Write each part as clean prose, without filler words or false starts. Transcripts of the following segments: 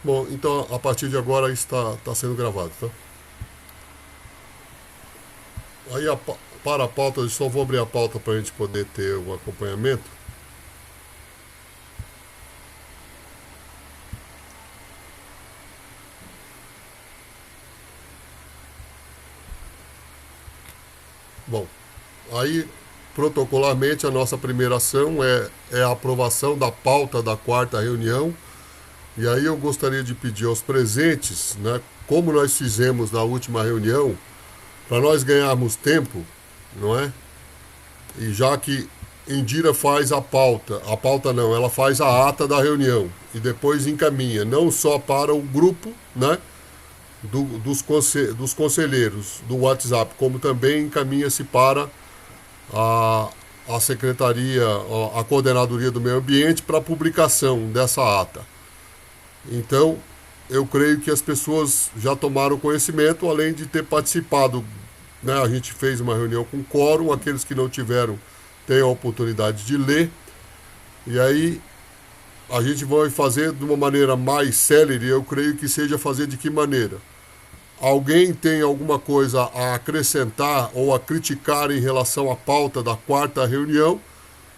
Bom, então a partir de agora está sendo gravado, tá? Aí para a pauta, eu só vou abrir a pauta para a gente poder ter um acompanhamento. Bom, aí protocolarmente a nossa primeira ação é a aprovação da pauta da quarta reunião. E aí eu gostaria de pedir aos presentes, né, como nós fizemos na última reunião, para nós ganharmos tempo, não é? E já que Indira faz a pauta não, ela faz a ata da reunião e depois encaminha, não só para o grupo, né, dos conselheiros do WhatsApp, como também encaminha-se para a, a Secretaria, a Coordenadoria do Meio Ambiente para publicação dessa ata. Então, eu creio que as pessoas já tomaram conhecimento, além de ter participado, né? A gente fez uma reunião com quórum, aqueles que não tiveram têm a oportunidade de ler, e aí a gente vai fazer de uma maneira mais célere, eu creio que seja fazer de que maneira? Alguém tem alguma coisa a acrescentar ou a criticar em relação à pauta da quarta reunião?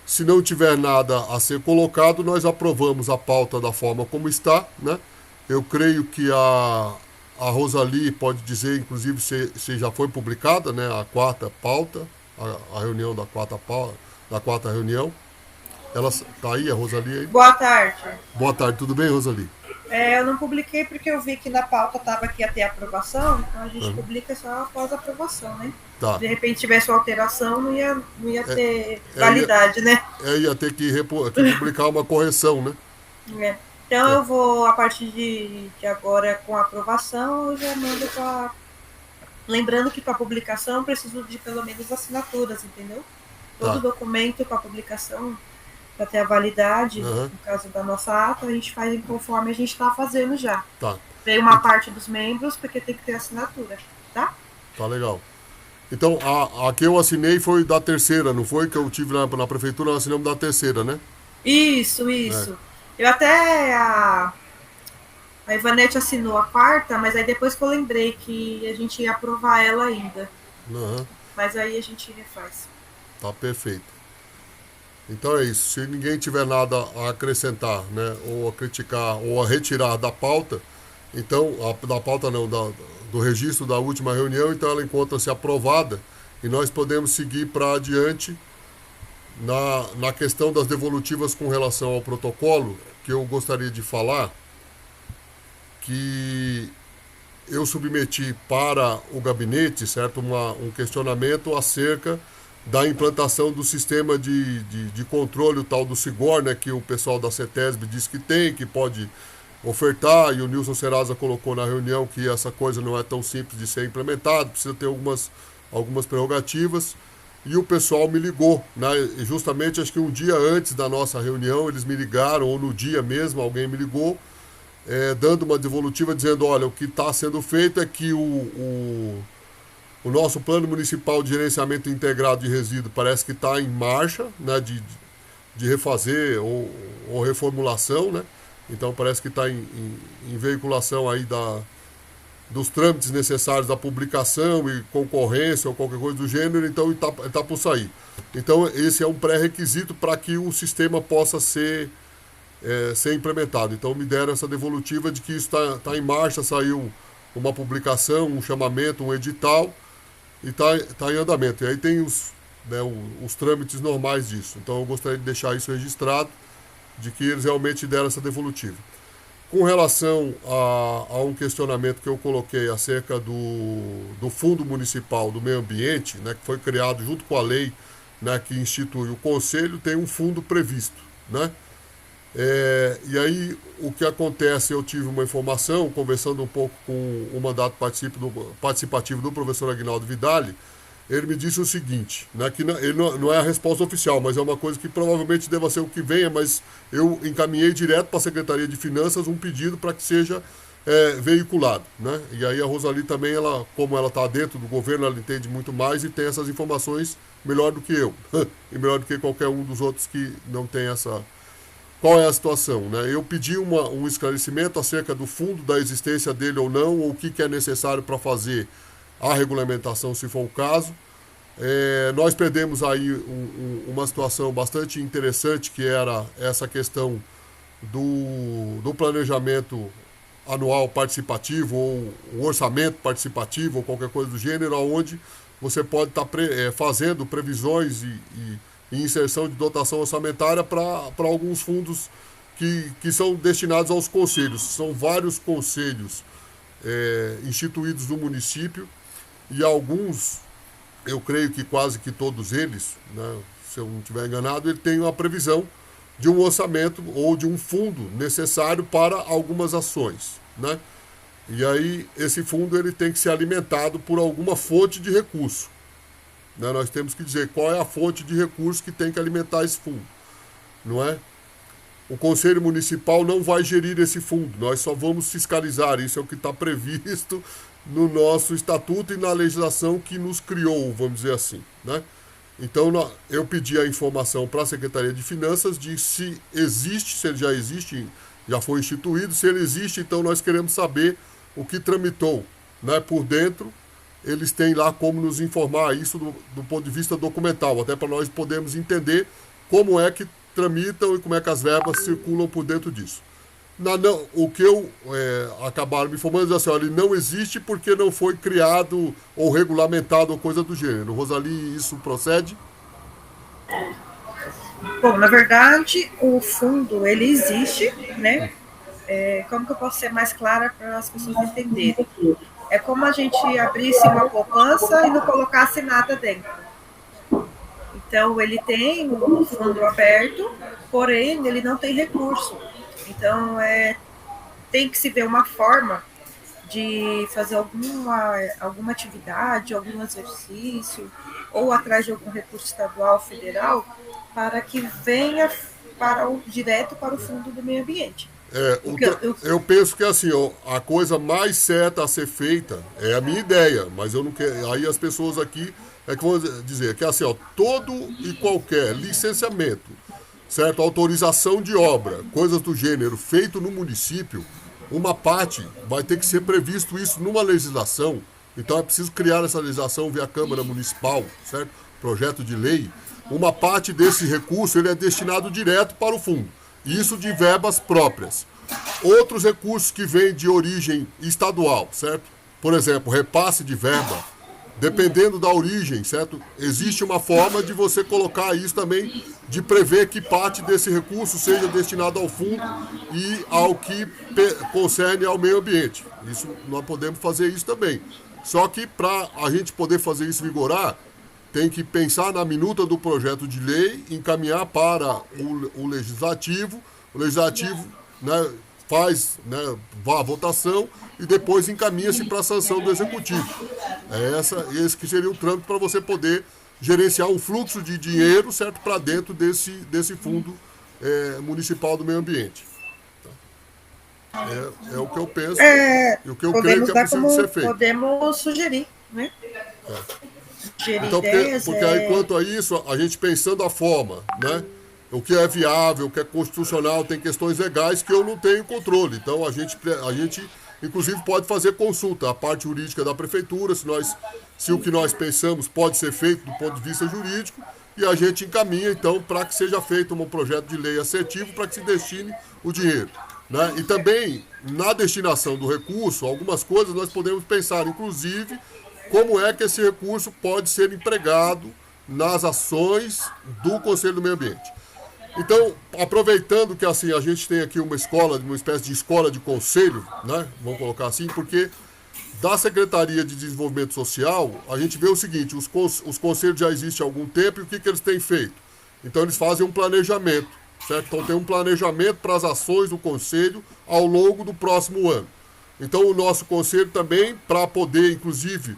Se não tiver nada a ser colocado, nós aprovamos a pauta da forma como está, né? Eu creio que a Rosali pode dizer, inclusive, se já foi publicada, né, a quarta pauta, a reunião da quarta reunião. Ela está aí, a Rosali aí? Boa tarde. Boa tarde, tudo bem, Rosali? Eu não publiquei porque eu vi que na pauta estava que ia ter aprovação, então a gente Uhum. publica só após a aprovação, né? Tá. De repente tivesse uma alteração, não ia É, ter ia, validade, né? ia ter que publicar uma correção, né? É. Então É. eu vou, a partir de agora, com a aprovação, eu já mando para. Lembrando que para publicação preciso de pelo menos assinaturas, entendeu? Todo Tá. documento para publicação, para ter a validade, Uhum. no caso da nossa ata, a gente faz conforme a gente está fazendo já. Tá. Veio uma parte dos membros, porque tem que ter assinatura, tá? Tá legal. Então, a que eu assinei foi da terceira, não foi? Que eu tive na prefeitura, nós assinamos da terceira, né? Isso, É. isso. Eu até. A Ivanete assinou a quarta, mas aí depois que eu lembrei que a gente ia aprovar ela ainda. Uhum. Mas aí a gente refaz. Tá perfeito. Então é isso. Se ninguém tiver nada a acrescentar, né? Ou a criticar, ou a retirar da pauta, então, da pauta não, do registro da última reunião, então ela encontra-se aprovada e nós podemos seguir para adiante na questão das devolutivas com relação ao protocolo, que eu gostaria de falar que eu submeti para o gabinete, certo, um questionamento acerca da implantação do sistema de controle, o tal do SIGOR, né, que o pessoal da CETESB diz que tem, que pode ofertar, e o Nilson Serasa colocou na reunião que essa coisa não é tão simples de ser implementada, precisa ter algumas prerrogativas. E o pessoal me ligou, né? E justamente acho que um dia antes da nossa reunião eles me ligaram, ou no dia mesmo alguém me ligou, dando uma devolutiva dizendo, olha, o que está sendo feito é que o nosso plano municipal de gerenciamento integrado de resíduos parece que está em marcha, né, de refazer ou reformulação, né? Então parece que está em veiculação aí dos trâmites necessários da publicação e concorrência ou qualquer coisa do gênero, então está por sair. Então esse é um pré-requisito para que o sistema possa ser implementado. Então me deram essa devolutiva de que isso está em marcha, saiu uma publicação, um chamamento, um edital e está em andamento. E aí tem os trâmites normais disso. Então eu gostaria de deixar isso registrado, de que eles realmente deram essa devolutiva. Com relação a um questionamento que eu coloquei acerca do Fundo Municipal do Meio Ambiente, né, que foi criado junto com a lei, né, que institui o Conselho, tem um fundo previsto, né? E aí o que acontece, eu tive uma informação, conversando um pouco com o mandato participativo do professor Aguinaldo Vidali, ele me disse o seguinte, né, que ele não é a resposta oficial, mas é uma coisa que provavelmente deva ser o que venha, mas eu encaminhei direto para a Secretaria de Finanças um pedido para que seja veiculado. Né? E aí a Rosali também, como ela está dentro do governo, ela entende muito mais e tem essas informações melhor do que eu, e melhor do que qualquer um dos outros que não tem qual é a situação, né? Eu pedi um esclarecimento acerca do fundo, da existência dele ou não, ou o que é necessário para fazer a regulamentação, se for o caso. Nós perdemos aí uma situação bastante interessante, que era essa questão do planejamento anual participativo, ou um orçamento participativo, ou qualquer coisa do gênero, onde você pode estar fazendo previsões e inserção de dotação orçamentária para alguns fundos que são destinados aos conselhos. São vários conselhos instituídos no município, e alguns, eu creio que quase que todos eles, né, se eu não estiver enganado, ele tem uma previsão de um orçamento ou de um fundo necessário para algumas ações, né? E aí esse fundo ele tem que ser alimentado por alguma fonte de recurso, né? Nós temos que dizer qual é a fonte de recurso que tem que alimentar esse fundo, não é? O Conselho Municipal não vai gerir esse fundo, nós só vamos fiscalizar, isso é o que está previsto no nosso estatuto e na legislação que nos criou, vamos dizer assim, né? Então eu pedi a informação para a Secretaria de Finanças de se existe, se ele já existe, já foi instituído, se ele existe, então nós queremos saber o que tramitou, né, por dentro. Eles têm lá como nos informar isso do ponto de vista documental, até para nós podermos entender como é que tramitam e como é que as verbas circulam por dentro disso. O que acabaram me informando é assim, olha, ele não existe porque não foi criado ou regulamentado ou coisa do gênero. Rosali, isso procede? Bom, na verdade, o fundo, ele existe, né? Como que eu posso ser mais clara para as pessoas entenderem? É como a gente abrisse uma poupança e não colocasse nada dentro. Então, ele tem um fundo aberto, porém, ele não tem recurso. Então, tem que se ver uma forma de fazer alguma atividade, algum exercício, ou atrás de algum recurso estadual, federal, para que venha direto para o fundo do meio ambiente. Eu penso que assim, a coisa mais certa a ser feita é a minha ideia, mas eu não quero. Aí as pessoas aqui que vão dizer que assim, todo e qualquer licenciamento, certo? Autorização de obra, coisas do gênero, feito no município, uma parte vai ter que ser previsto isso numa legislação. Então é preciso criar essa legislação via Câmara Municipal, certo? Projeto de lei. Uma parte desse recurso ele é destinado direto para o fundo. Isso de verbas próprias. Outros recursos que vêm de origem estadual, certo? Por exemplo, repasse de verba. Dependendo da origem, certo? Existe uma forma de você colocar isso também, de prever que parte desse recurso seja destinado ao fundo e ao que concerne ao meio ambiente. Isso, nós podemos fazer isso também. Só que para a gente poder fazer isso vigorar, tem que pensar na minuta do projeto de lei, encaminhar para o legislativo. O legislativo, né, faz, né, a votação e depois encaminha-se para a sanção do executivo. Esse que seria o trâmite para você poder gerenciar um fluxo de dinheiro, certo, para dentro desse fundo municipal do meio ambiente. É o que eu penso e o que eu creio que é possível ser feito. Podemos sugerir, né? Então, porque aí, quanto a isso, a gente pensando a forma, né? O que é viável, o que é constitucional, tem questões legais que eu não tenho controle. Então, a gente inclusive, pode fazer consulta à parte jurídica da prefeitura, se o que nós pensamos pode ser feito do ponto de vista jurídico, e a gente encaminha, então, para que seja feito um projeto de lei assertivo para que se destine o dinheiro, né? E também, na destinação do recurso, algumas coisas nós podemos pensar, inclusive, como é que esse recurso pode ser empregado nas ações do Conselho do Meio Ambiente. Então, aproveitando que assim a gente tem aqui uma espécie de escola de conselho, né? Vamos colocar assim, porque da Secretaria de Desenvolvimento Social, a gente vê o seguinte, os conselhos já existem há algum tempo e o que eles têm feito? Então, eles fazem um planejamento, certo? Então, tem um planejamento para as ações do conselho ao longo do próximo ano. Então, o nosso conselho também, para poder, inclusive,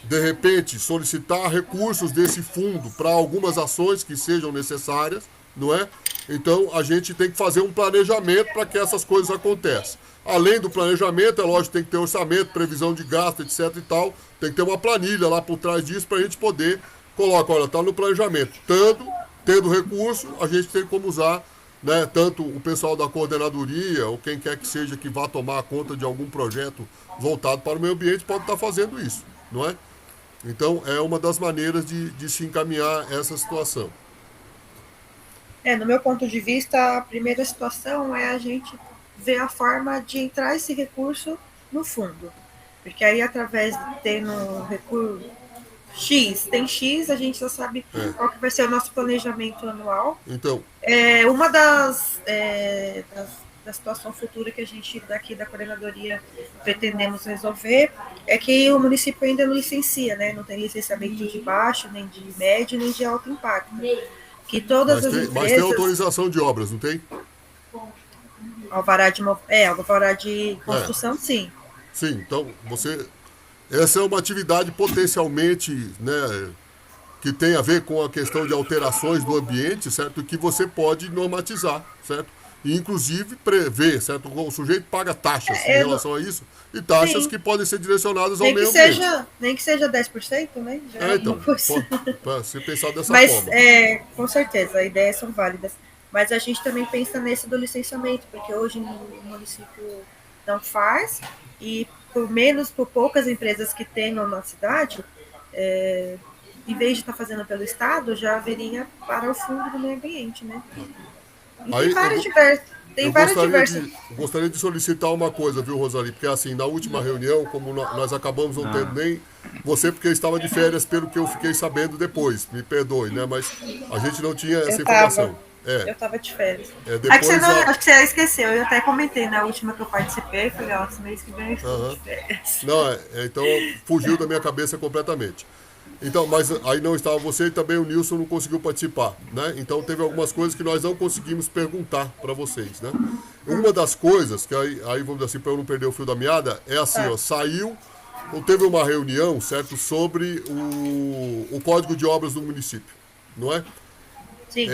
de repente, solicitar recursos desse fundo para algumas ações que sejam necessárias, não é? Então, a gente tem que fazer um planejamento para que essas coisas aconteçam. Além do planejamento, é lógico, tem que ter orçamento, previsão de gasto, etc e tal. Tem que ter uma planilha lá por trás disso para a gente poder colocar, olha, está no planejamento. Tendo recurso, a gente tem como usar né, tanto o pessoal da coordenadoria ou quem quer que seja que vá tomar conta de algum projeto voltado para o meio ambiente pode estar fazendo isso, não é? Então, é uma das maneiras de se encaminhar essa situação. No meu ponto de vista, a primeira situação é a gente ver a forma de entrar esse recurso no fundo. Porque aí, através de ter no recurso X, tem X, a gente já sabe qual que vai ser o nosso planejamento anual. Então, Uma da situação futura que a gente daqui da coordenadoria pretendemos resolver é que o município ainda não licencia, né? Não tem licenciamento de baixo, nem de médio, nem de alto impacto. Que todas as empresas... mas tem autorização de obras, não tem? Alvará de construção, sim. Sim, então essa é uma atividade potencialmente, né, que tem a ver com a questão de alterações do ambiente, certo? Que você pode normatizar, certo? E inclusive prever, certo? O sujeito paga taxas em relação a isso, e taxas que podem ser direcionadas ao meio ambiente. Nem que seja 10%, né? Já é então, pode ser pensado dessa forma. Mas, com certeza, as ideias são válidas. Mas a gente também pensa nesse do licenciamento, porque hoje o município não faz, e por poucas empresas que tenham na cidade, em vez de estar fazendo pelo Estado, já viria para o fundo do meio ambiente, né? E aí, tem várias diversas. Gostaria de solicitar uma coisa, viu, Rosali? Porque assim, na última reunião, como nós acabamos não tendo nem você, porque estava de férias, pelo que eu fiquei sabendo depois, me perdoe, né? Mas a gente não tinha essa informação. Eu estava de férias. Depois acho que você esqueceu, eu até comentei na última que eu participei, falei, esse mês que vem eu estou de férias. Não, então fugiu da minha cabeça completamente. Então, mas aí não estava você e também o Nilson não conseguiu participar, né? Então teve algumas coisas que nós não conseguimos perguntar para vocês, né? Uma das coisas, que aí vamos dizer assim, para eu não perder o fio da meada, é assim, saiu, ou teve uma reunião, certo, sobre o Código de Obras do município, não é? Sim.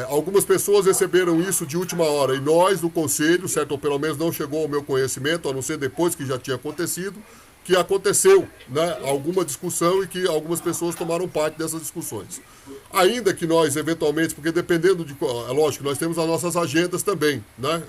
Algumas pessoas receberam isso de última hora e nós, do conselho, certo, ou pelo menos não chegou ao meu conhecimento, a não ser depois que já tinha acontecido, que aconteceu, né, alguma discussão e que algumas pessoas tomaram parte dessas discussões. Ainda que nós, eventualmente, porque dependendo de... É lógico, nós temos as nossas agendas também, né?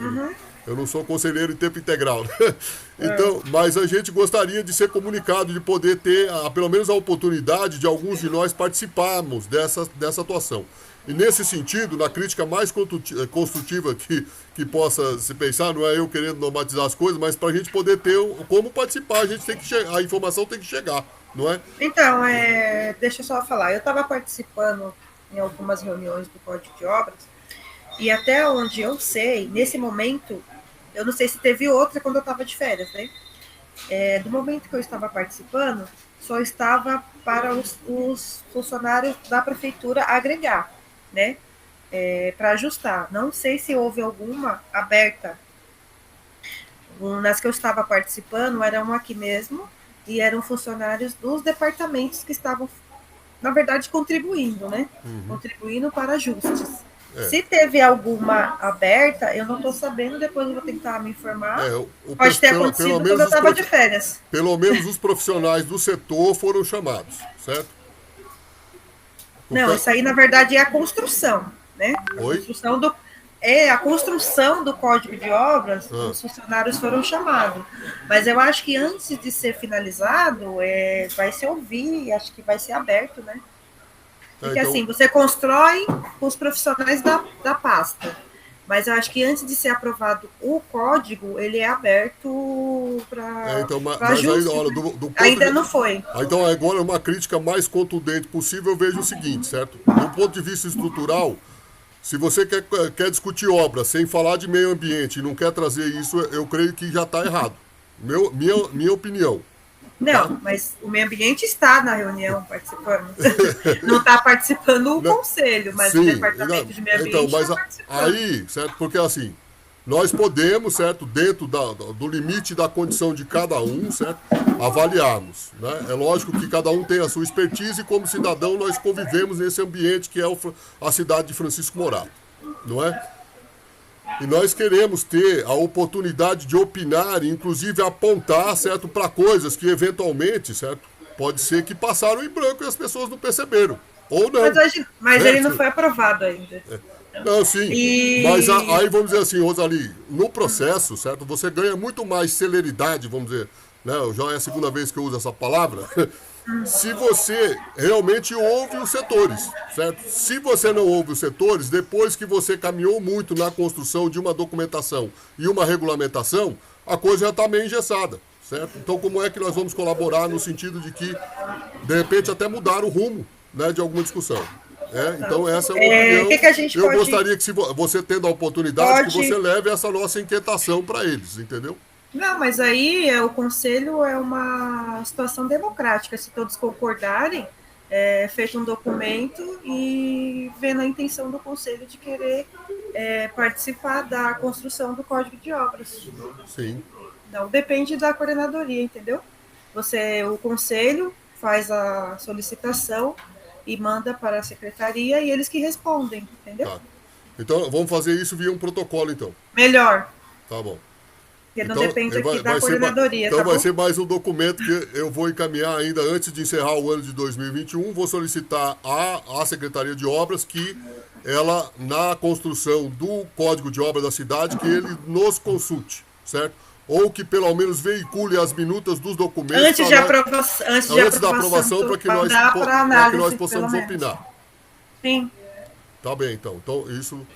Eu não sou conselheiro em tempo integral. Né? Então, mas a gente gostaria de ser comunicado, de poder ter, pelo menos, a oportunidade de alguns de nós participarmos dessa atuação. E nesse sentido, na crítica mais construtiva que possa se pensar, não é eu querendo normatizar as coisas, mas para a gente poder ter como participar, a gente tem que a informação tem que chegar, não é? Então, deixa eu só falar, eu estava participando em algumas reuniões do Código de Obras, e até onde eu sei, nesse momento, eu não sei se teve outra quando eu estava de férias, né? Do momento que eu estava participando, só estava para os funcionários da prefeitura agregar, né? Para ajustar. Não sei se houve alguma aberta. Nas que eu estava participando, era uma aqui mesmo, e eram funcionários dos departamentos que estavam, na verdade, contribuindo, né? Contribuindo para ajustes. Se teve alguma aberta, eu não estou sabendo, depois eu vou tentar me informar. Pode ter acontecido quando eu estava de férias. Pelo menos os profissionais do setor foram chamados, certo? Não, isso aí, na verdade, é a construção, né? A construção do Código de Obras, os funcionários foram chamados. Mas eu acho que antes de ser finalizado, vai se ouvir, acho que vai ser aberto, né? Porque então, assim, você constrói os profissionais da pasta. Mas eu acho que antes de ser aprovado o código, ele é aberto para ainda não foi. Então agora uma crítica mais contundente possível, eu vejo o seguinte, certo? Do ponto de vista estrutural, se você quer discutir obra sem falar de meio ambiente e não quer trazer isso, eu creio que já está errado. Minha opinião. Não, mas o meio ambiente está na reunião participando. Não está participando o conselho, mas o departamento de meio ambiente está participando. Aí, certo? Porque assim, nós podemos, certo, dentro do limite da condição de cada um, certo, avaliarmos. Né? É lógico que cada um tem a sua expertise e como cidadão nós convivemos nesse ambiente que é a cidade de Francisco Morato, não é? E nós queremos ter a oportunidade de opinar, inclusive apontar, certo, para coisas que eventualmente, certo, pode ser que passaram em branco e as pessoas não perceberam. Ou não. Mas ele não foi aprovado ainda. Não, sim. Mas aí vamos dizer assim, Rosali, no processo, certo? Você ganha muito mais celeridade, vamos dizer, né? Já é a segunda vez que eu uso essa palavra. Se você realmente ouve os setores, certo? Se você não ouve os setores, depois que você caminhou muito na construção de uma documentação e uma regulamentação, a coisa já está meio engessada, certo? Então, como é que nós vamos colaborar no sentido de que, de repente, até mudar o rumo, né, de alguma discussão? Então, essa é uma opinião. Que a gente eu pode... gostaria que, se você tendo a oportunidade, que você leve essa nossa inquietação para eles, entendeu? Não, mas aí o conselho é uma situação democrática. Se todos concordarem, é feito um documento e vendo a intenção do conselho de querer participar da construção do Código de Obras. Sim. Não depende da coordenadoria, entendeu? O conselho faz a solicitação e manda para a secretaria e eles que respondem, entendeu? Tá. Então, vamos fazer isso via um protocolo, então. Melhor. Tá bom. Porque não depende aqui da coordenadoria, então tá vai bom? ser mais um documento que eu vou encaminhar ainda antes de encerrar o ano de 2021. Vou solicitar à Secretaria de Obras que ela, na construção do Código de Obras da cidade, que ele nos consulte, certo? Ou que pelo menos veicule as minutas dos documentos antes da aprovação para que nós possamos opinar. Sim. Tá bem, então. Então, isso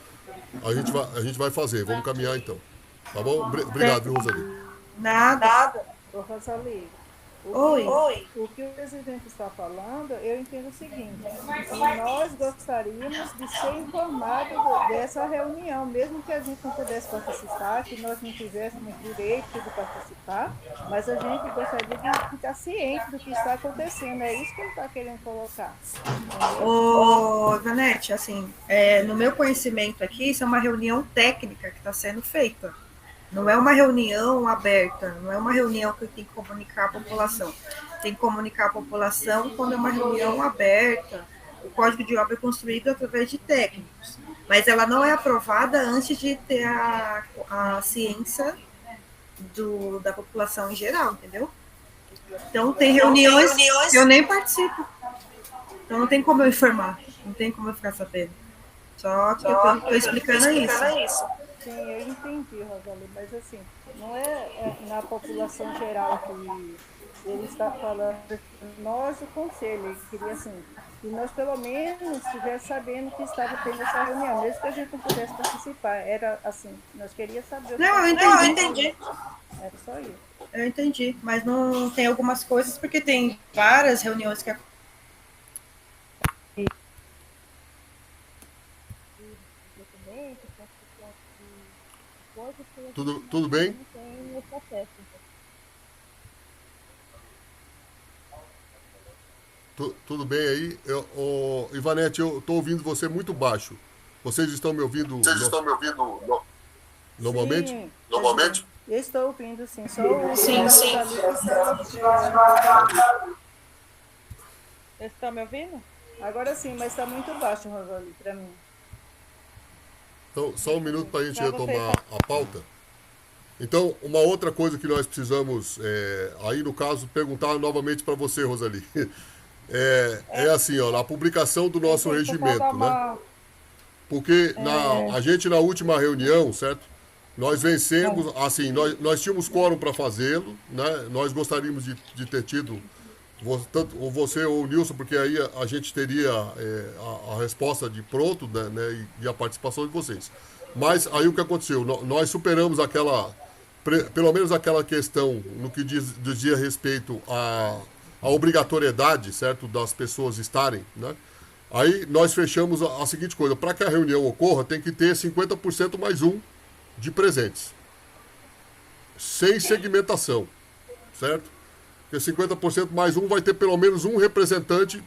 a gente vai fazer. Vamos caminhar, então. Tá bom? Obrigado, viu, Rosali? Nada. Ô, Rosali, Oi. O que o presidente está falando, eu entendo o seguinte, que nós gostaríamos de ser informados dessa reunião, mesmo que a gente não pudesse participar, que nós não tivéssemos direito de participar, mas a gente gostaria de ficar ciente do que está acontecendo. É isso que ele está querendo colocar. Ô, Vanete, assim, no meu conhecimento aqui, isso é uma reunião técnica que está sendo feita. Não é uma reunião aberta, não é uma reunião que tem que comunicar a população. Tem que comunicar a população quando é uma reunião aberta. O Código de Obra é construído através de técnicos, mas ela não é aprovada antes de ter a ciência da população em geral, entendeu? Então, tem reuniões que eu nem participo. Então, não tem como eu informar, não tem como eu ficar sabendo. Só que eu estou explicando isso. Sim, eu entendi, Rosali, mas assim, não é na população geral que ele está falando, nós, o conselho, ele queria assim, que nós pelo menos estivesse sabendo que estava tendo essa reunião, mesmo que a gente não pudesse participar, era assim, nós queríamos saber. Não, eu entendi. Era só isso. Eu entendi, mas não tem algumas coisas, porque tem várias reuniões que Tudo bem? Tudo bem aí? Ivanete, eu estou ouvindo você muito baixo. Vocês estão me ouvindo? Normalmente? Sim, normalmente? Eu estou ouvindo, sim. Sim. Vocês estão me ouvindo? Agora sim, mas está muito baixo, Rosali, para mim. Então, só um minuto para a gente retomar a pauta. Então, uma outra coisa que nós precisamos, aí no caso, perguntar novamente para você, Rosali. É assim, ó, na publicação do nosso regimento, né? Porque a gente na última reunião, certo? Nós vencemos, assim, nós tínhamos quórum para fazê-lo, né? Nós gostaríamos de ter tido, tanto ou você ou o Nilson, porque aí a gente teria a resposta de pronto, né? E a participação de vocês. Mas aí o que aconteceu? Nós superamos pelo menos aquela questão no que dizia respeito à obrigatoriedade, certo, das pessoas estarem, né? Aí nós fechamos a seguinte coisa: para que a reunião ocorra, tem que ter 50% mais um de presentes, sem segmentação, certo? Porque 50% mais um vai ter pelo menos um representante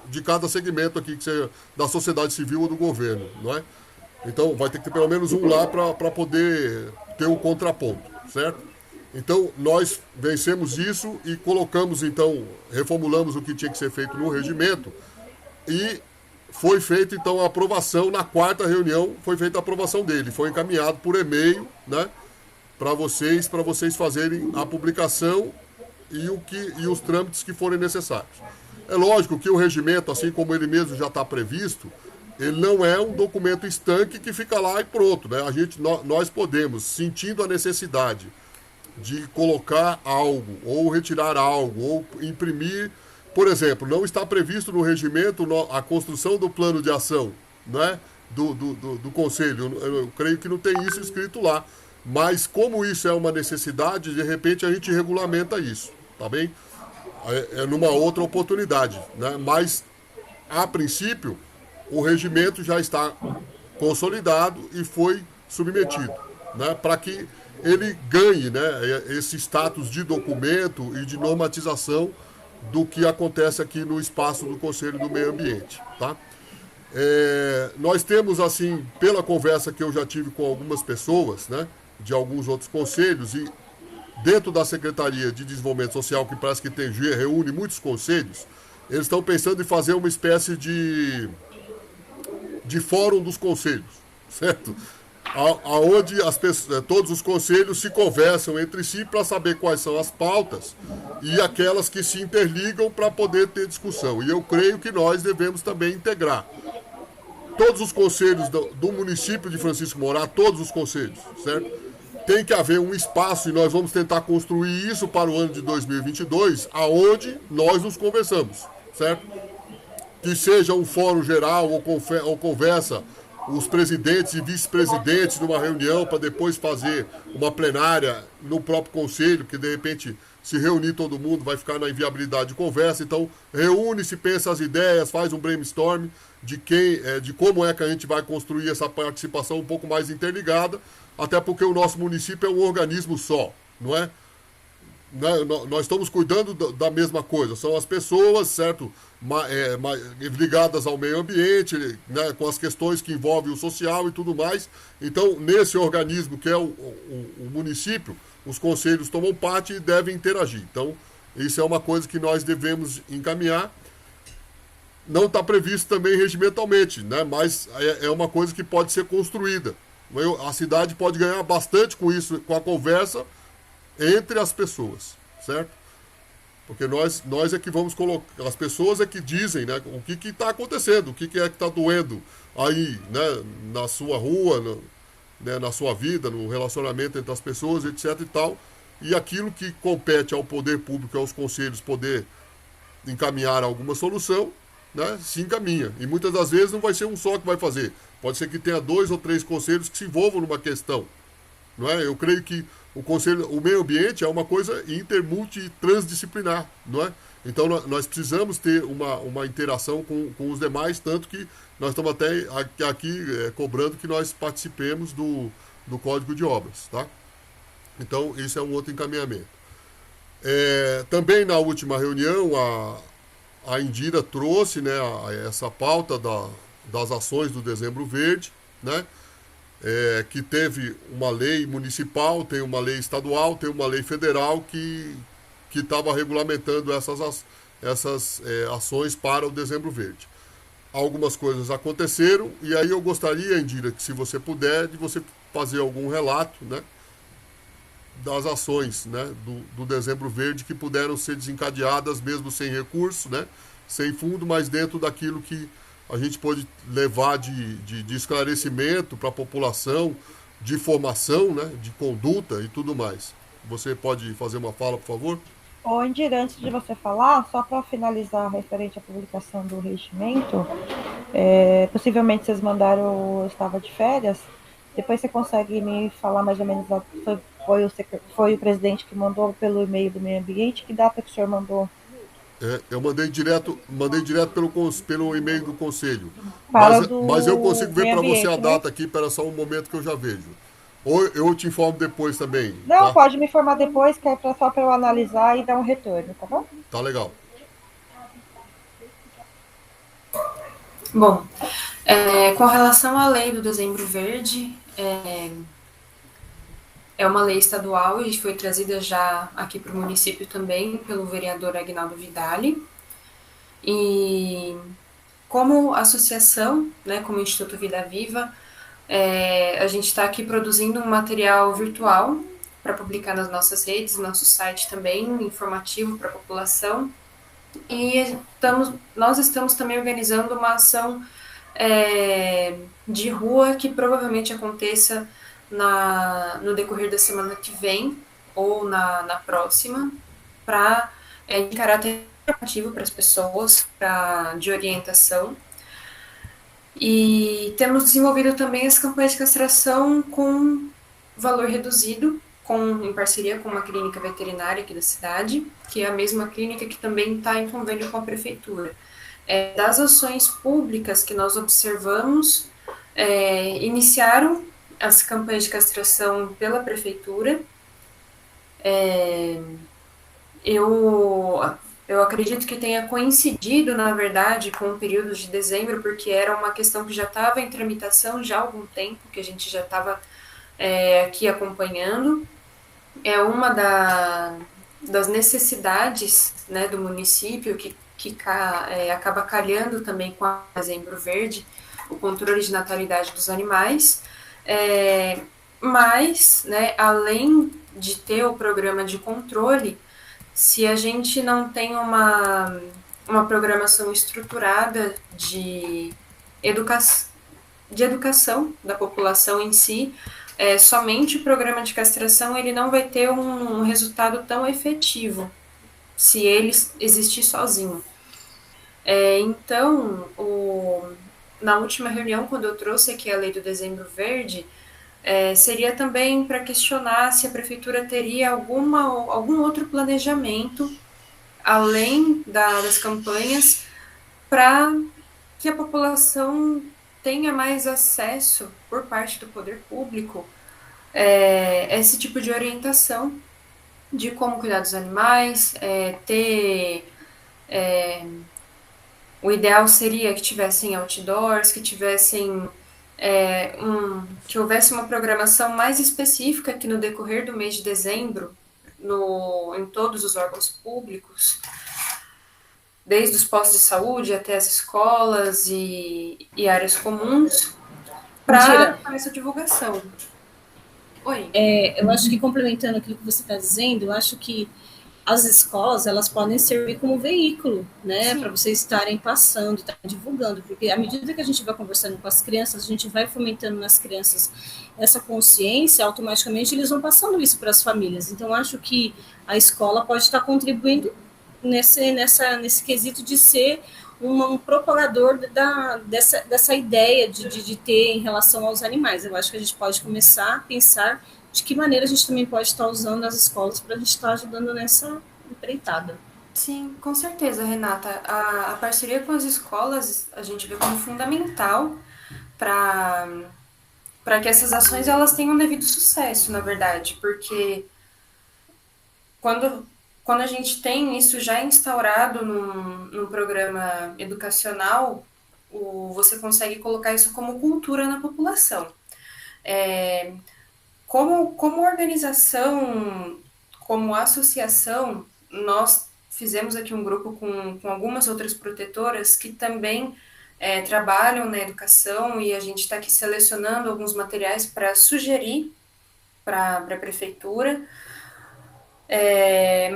de cada segmento aqui, que seja da sociedade civil ou do governo, não é? Então vai ter que ter pelo menos um lá para poder ter um contraponto, certo? Então nós vencemos isso e colocamos, então, reformulamos o que tinha que ser feito no regimento e foi feita então a aprovação na quarta reunião, foi feita a aprovação dele, foi encaminhado por e-mail, né, para vocês fazerem a publicação e os trâmites que forem necessários. É lógico que o regimento, assim como ele mesmo já está previsto, ele não é um documento estanque que fica lá e pronto, né? Nós podemos, sentindo a necessidade de colocar algo, ou retirar algo, ou imprimir, por exemplo, não está previsto no regimento a construção do plano de ação, né? Do Conselho. Eu creio que não tem isso escrito lá. Mas como isso é uma necessidade, de repente a gente regulamenta isso, tá bem? É numa outra oportunidade, né? Mas, a princípio, o regimento já está consolidado e foi submetido, né? Para que ele ganhe, né, esse status de documento e de normatização do que acontece aqui no espaço do Conselho do Meio Ambiente, tá? Nós temos, assim, pela conversa que eu já tive com algumas pessoas, né, de alguns outros conselhos, e dentro da Secretaria de Desenvolvimento Social, que parece que reúne muitos conselhos, eles estão pensando em fazer uma espécie de fórum dos conselhos, certo? Aonde todos os conselhos se conversam entre si para saber quais são as pautas e aquelas que se interligam para poder ter discussão. E eu creio que nós devemos também integrar todos os conselhos do município de Francisco Morato, todos os conselhos, certo? Tem que haver um espaço, e nós vamos tentar construir isso para o ano de 2022, aonde nós nos conversamos, certo? Que seja um fórum geral ou conversa os presidentes e vice-presidentes numa reunião para depois fazer uma plenária no próprio conselho, que de repente se reunir todo mundo vai ficar na inviabilidade de conversa. Então reúne-se, pensa as ideias, faz um brainstorm de como é que a gente vai construir essa participação um pouco mais interligada, até porque o nosso município é um organismo só, não é? Nós estamos cuidando da mesma coisa, são as pessoas, certo? Ligadas ao meio ambiente, né? Com as questões que envolvem o social e tudo mais. Então, nesse organismo que é o município, os conselhos tomam parte e devem interagir. Então, isso é uma coisa que nós devemos encaminhar. Não está previsto também regimentalmente, né? Mas é uma coisa que pode ser construída. A cidade pode ganhar bastante com isso, com a conversa entre as pessoas, certo? Porque nós é que vamos colocar, as pessoas é que dizem, né, o que está acontecendo, o que é que está doendo aí, né, na sua rua, né, na sua vida, no relacionamento entre as pessoas, etc e tal, e aquilo que compete ao poder público, aos conselhos, poder encaminhar alguma solução, né, se encaminha. E muitas das vezes não vai ser um só que vai fazer, pode ser que tenha 2 ou 3 conselhos que se envolvam numa questão, não é? Eu creio que o meio ambiente é uma coisa intermultitransdisciplinar, não é? Então nós precisamos ter uma interação com os demais, tanto que nós estamos até aqui cobrando que nós participemos do Código de Obras, tá? Então isso é um outro encaminhamento. Também na última reunião a Indira trouxe, né, essa pauta das ações do Dezembro Verde, né? Que teve uma lei municipal, tem uma lei estadual, tem uma lei federal que estava regulamentando essas ações para o Dezembro Verde. Algumas coisas aconteceram, e aí eu gostaria, Indira, que se você puder, de você fazer algum relato, né, das ações, né, do Dezembro Verde que puderam ser desencadeadas mesmo sem recurso, né, sem fundo, mas dentro daquilo que a gente pode levar de esclarecimento para a população, de formação, né, de conduta e tudo mais. Você pode fazer uma fala, por favor? Ô, Indira, antes de você falar, só para finalizar referente à publicação do regimento, possivelmente vocês mandaram, eu estava de férias, depois você consegue me falar mais ou menos, foi o presidente que mandou pelo e-mail do meio ambiente, que data que o senhor mandou? Eu mandei direto pelo e-mail do conselho. Mas eu consigo ver para você a data aqui, espera só um momento que eu já vejo. Ou eu te informo depois também. Não, tá? pode me informar depois, que é só para eu analisar e dar um retorno, tá bom? Tá legal. Bom, com relação à lei do Dezembro Verde, é uma lei estadual e foi trazida já aqui para o município também pelo vereador Aguinaldo Vidali. E como associação, né, como Instituto Vida Viva, a gente está aqui produzindo um material virtual para publicar nas nossas redes, no nosso site também, informativo para a população. E nós estamos também organizando uma ação de rua que provavelmente aconteça no decorrer da semana que vem ou na próxima, para em caráter informativo para as pessoas, de orientação. E temos desenvolvido também as campanhas de castração com valor reduzido, em parceria com uma clínica veterinária aqui da cidade, que é a mesma clínica que também está em convênio com a prefeitura. Das ações públicas que nós observamos, iniciaram as campanhas de castração pela prefeitura. Eu acredito que tenha coincidido, na verdade, com o período de dezembro, porque era uma questão que já estava em tramitação já há algum tempo, que a gente já estava aqui acompanhando. É uma das necessidades, né, do município, que acaba calhando também com o Dezembro Verde, o controle de natalidade dos animais. Mas, né, além de ter o programa de controle, se a gente não tem uma programação estruturada de educação da população em si, somente o programa de castração ele não vai ter um resultado tão efetivo se ele existir sozinho. Então, na última reunião, quando eu trouxe aqui a lei do Dezembro Verde, seria também para questionar se a prefeitura teria algum outro planejamento, além das campanhas, para que a população tenha mais acesso, por parte do poder público, esse tipo de orientação de como cuidar dos animais, o ideal seria que tivessem outdoors, que tivessem que houvesse uma programação mais específica que no decorrer do mês de dezembro, em todos os órgãos públicos, desde os postos de saúde até as escolas e áreas comuns, para essa divulgação. Oi. Eu acho que, complementando aquilo que você está dizendo, eu acho que as escolas, elas podem servir como veículo, né, para vocês estarem passando, estarem divulgando, porque à medida que a gente vai conversando com as crianças, a gente vai fomentando nas crianças essa consciência, automaticamente eles vão passando isso para as famílias. Então, acho que a escola pode estar contribuindo nesse quesito de ser um propagador dessa ideia de ter em relação aos animais. Eu acho que a gente pode começar a pensar de que maneira a gente também pode estar usando as escolas para a gente estar ajudando nessa empreitada. Sim, com certeza, Renata. A parceria com as escolas a gente vê como fundamental para que essas ações elas tenham devido sucesso, na verdade, porque quando a gente tem isso já instaurado num programa educacional, você consegue colocar isso como cultura na população. Como organização, como associação, nós fizemos aqui um grupo com algumas outras protetoras que também trabalham na educação, e a gente está aqui selecionando alguns materiais para sugerir para a prefeitura.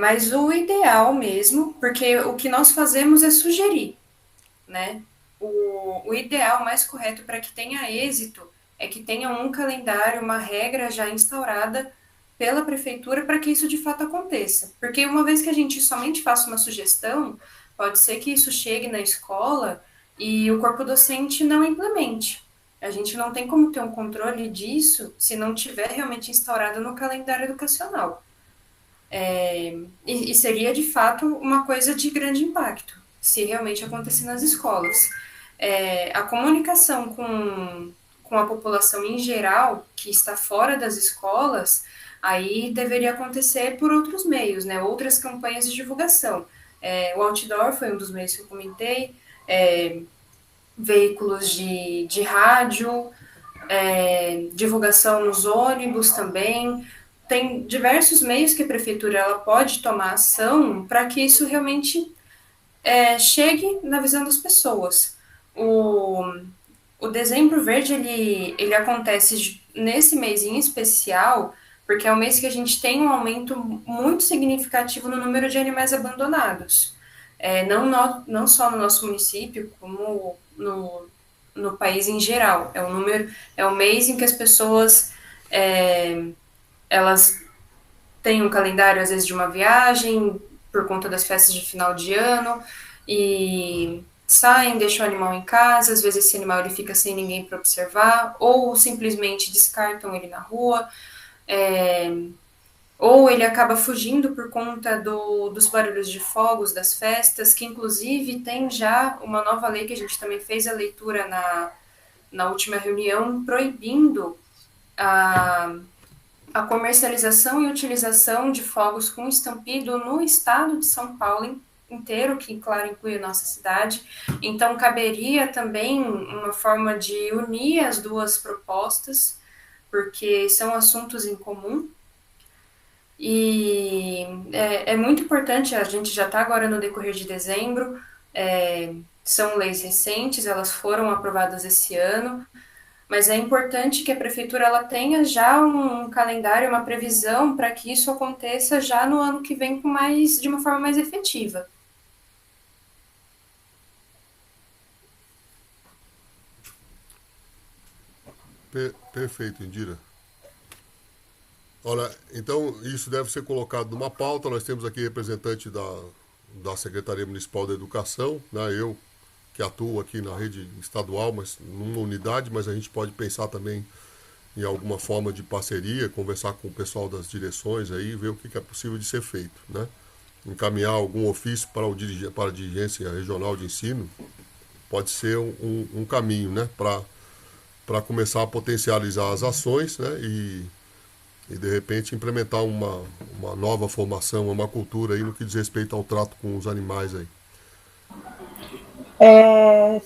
Mas o ideal mesmo, porque o que nós fazemos é sugerir, né? O ideal mais correto para que tenha êxito é que tenha um calendário, uma regra já instaurada pela prefeitura para que isso de fato aconteça. Porque uma vez que a gente somente faça uma sugestão, pode ser que isso chegue na escola e o corpo docente não implemente. A gente não tem como ter um controle disso se não tiver realmente instaurado no calendário educacional. E seria de fato uma coisa de grande impacto, se realmente acontecer nas escolas. A comunicação com a população em geral, que está fora das escolas, aí deveria acontecer por outros meios, né? Outras campanhas de divulgação. O outdoor foi um dos meios que eu comentei, veículos de rádio, divulgação nos ônibus também. Tem diversos meios que a prefeitura ela pode tomar ação para que isso realmente chegue na visão das pessoas. O Dezembro Verde ele acontece nesse mês em especial, porque é o mês que a gente tem um aumento muito significativo no número de animais abandonados. Não só no nosso município, como no país em geral. É um mês em que as pessoas elas têm um calendário, às vezes, de uma viagem, por conta das festas de final de ano, e saem, deixam o animal em casa, às vezes esse animal ele fica sem ninguém para observar, ou simplesmente descartam ele na rua, ou ele acaba fugindo por conta dos barulhos de fogos das festas, que inclusive tem já uma nova lei que a gente também fez a leitura na última reunião, proibindo a comercialização e utilização de fogos com estampido no estado de São Paulo inteiro, que, claro, inclui a nossa cidade. Então, caberia também uma forma de unir as duas propostas, porque são assuntos em comum. E é muito importante, a gente já está agora no decorrer de dezembro, são leis recentes, elas foram aprovadas esse ano, mas é importante que a prefeitura ela tenha já um calendário, uma previsão para que isso aconteça já no ano que vem de uma forma mais efetiva. Perfeito, Indira. Olha, então isso deve ser colocado numa pauta. Nós temos aqui representante da Secretaria Municipal da Educação, né? Eu que atuo aqui na rede estadual, mas numa unidade, mas a gente pode pensar também em alguma forma de parceria, conversar com o pessoal das direções aí, ver o que é possível de ser feito, né? Encaminhar algum ofício para a dirigência regional de ensino pode ser um caminho, né? Para começar a potencializar as ações, né? E de repente implementar uma nova formação, uma cultura aí no que diz respeito ao trato com os animais aí.